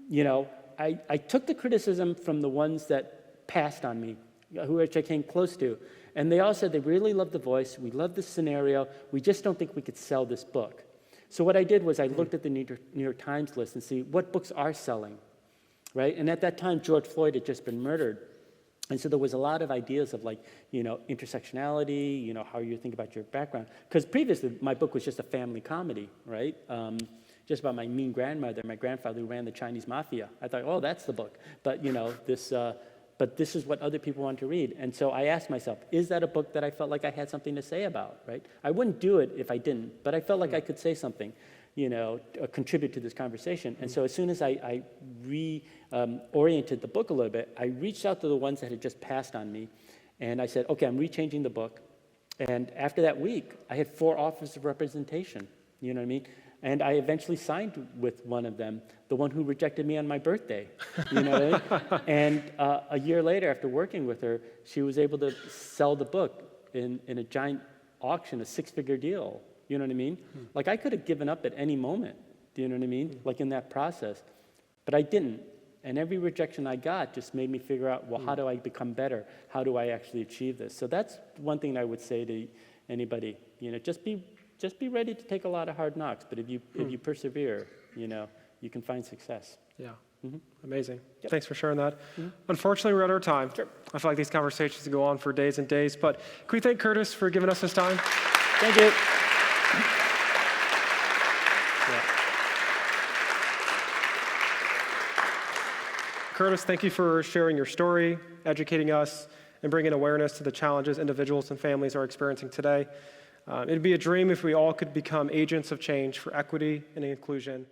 You know, I took the criticism from the ones that passed on me, which I came close to. And they all said they really loved the voice, we love the scenario, we just don't think we could sell this book. So what I did was I looked at the New York Times list and see what books are selling, right? And at that time, George Floyd had just been murdered. And so there was a lot of ideas of, like, you know, intersectionality, you know, how you think about your background. Because previously, my book was just a family comedy, right? Just about my mean grandmother, my grandfather who ran the Chinese mafia. I thought, oh, that's the book. But, you know, but this is what other people want to read. And so I asked myself, is that a book that I felt like I had something to say about, right? I wouldn't do it if I didn't, but I felt like I could say something, you know, contribute to this conversation. And so as soon as I reoriented the book a little bit, I reached out to the ones that had just passed on me, and I said, okay, I'm rechanging the book. And after that week, I had 4 offers of representation, you know what I mean? And I eventually signed with one of them, the one who rejected me on my birthday, you know what I mean? And a year later, after working with her, she was able to sell the book in a giant auction, a 6-figure deal, you know what I mean? Like, I could have given up at any moment, do you know what I mean? Like, in that process, but I didn't. And every rejection I got just made me figure out, well, how do I become better? How do I actually achieve this? So that's one thing I would say to anybody, you know, just be ready to take a lot of hard knocks, but if you persevere, you know, you can find success. Yeah. Amazing. Yep. Thanks for sharing that. Unfortunately, we're out of time. Sure. I feel like these conversations go on for days and days, but can we thank Curtis for giving us his time? Thank you. Curtis, thank you for sharing your story, educating us, and bringing awareness to the challenges individuals and families are experiencing today. It'd be a dream if we all could become agents of change for equity and inclusion.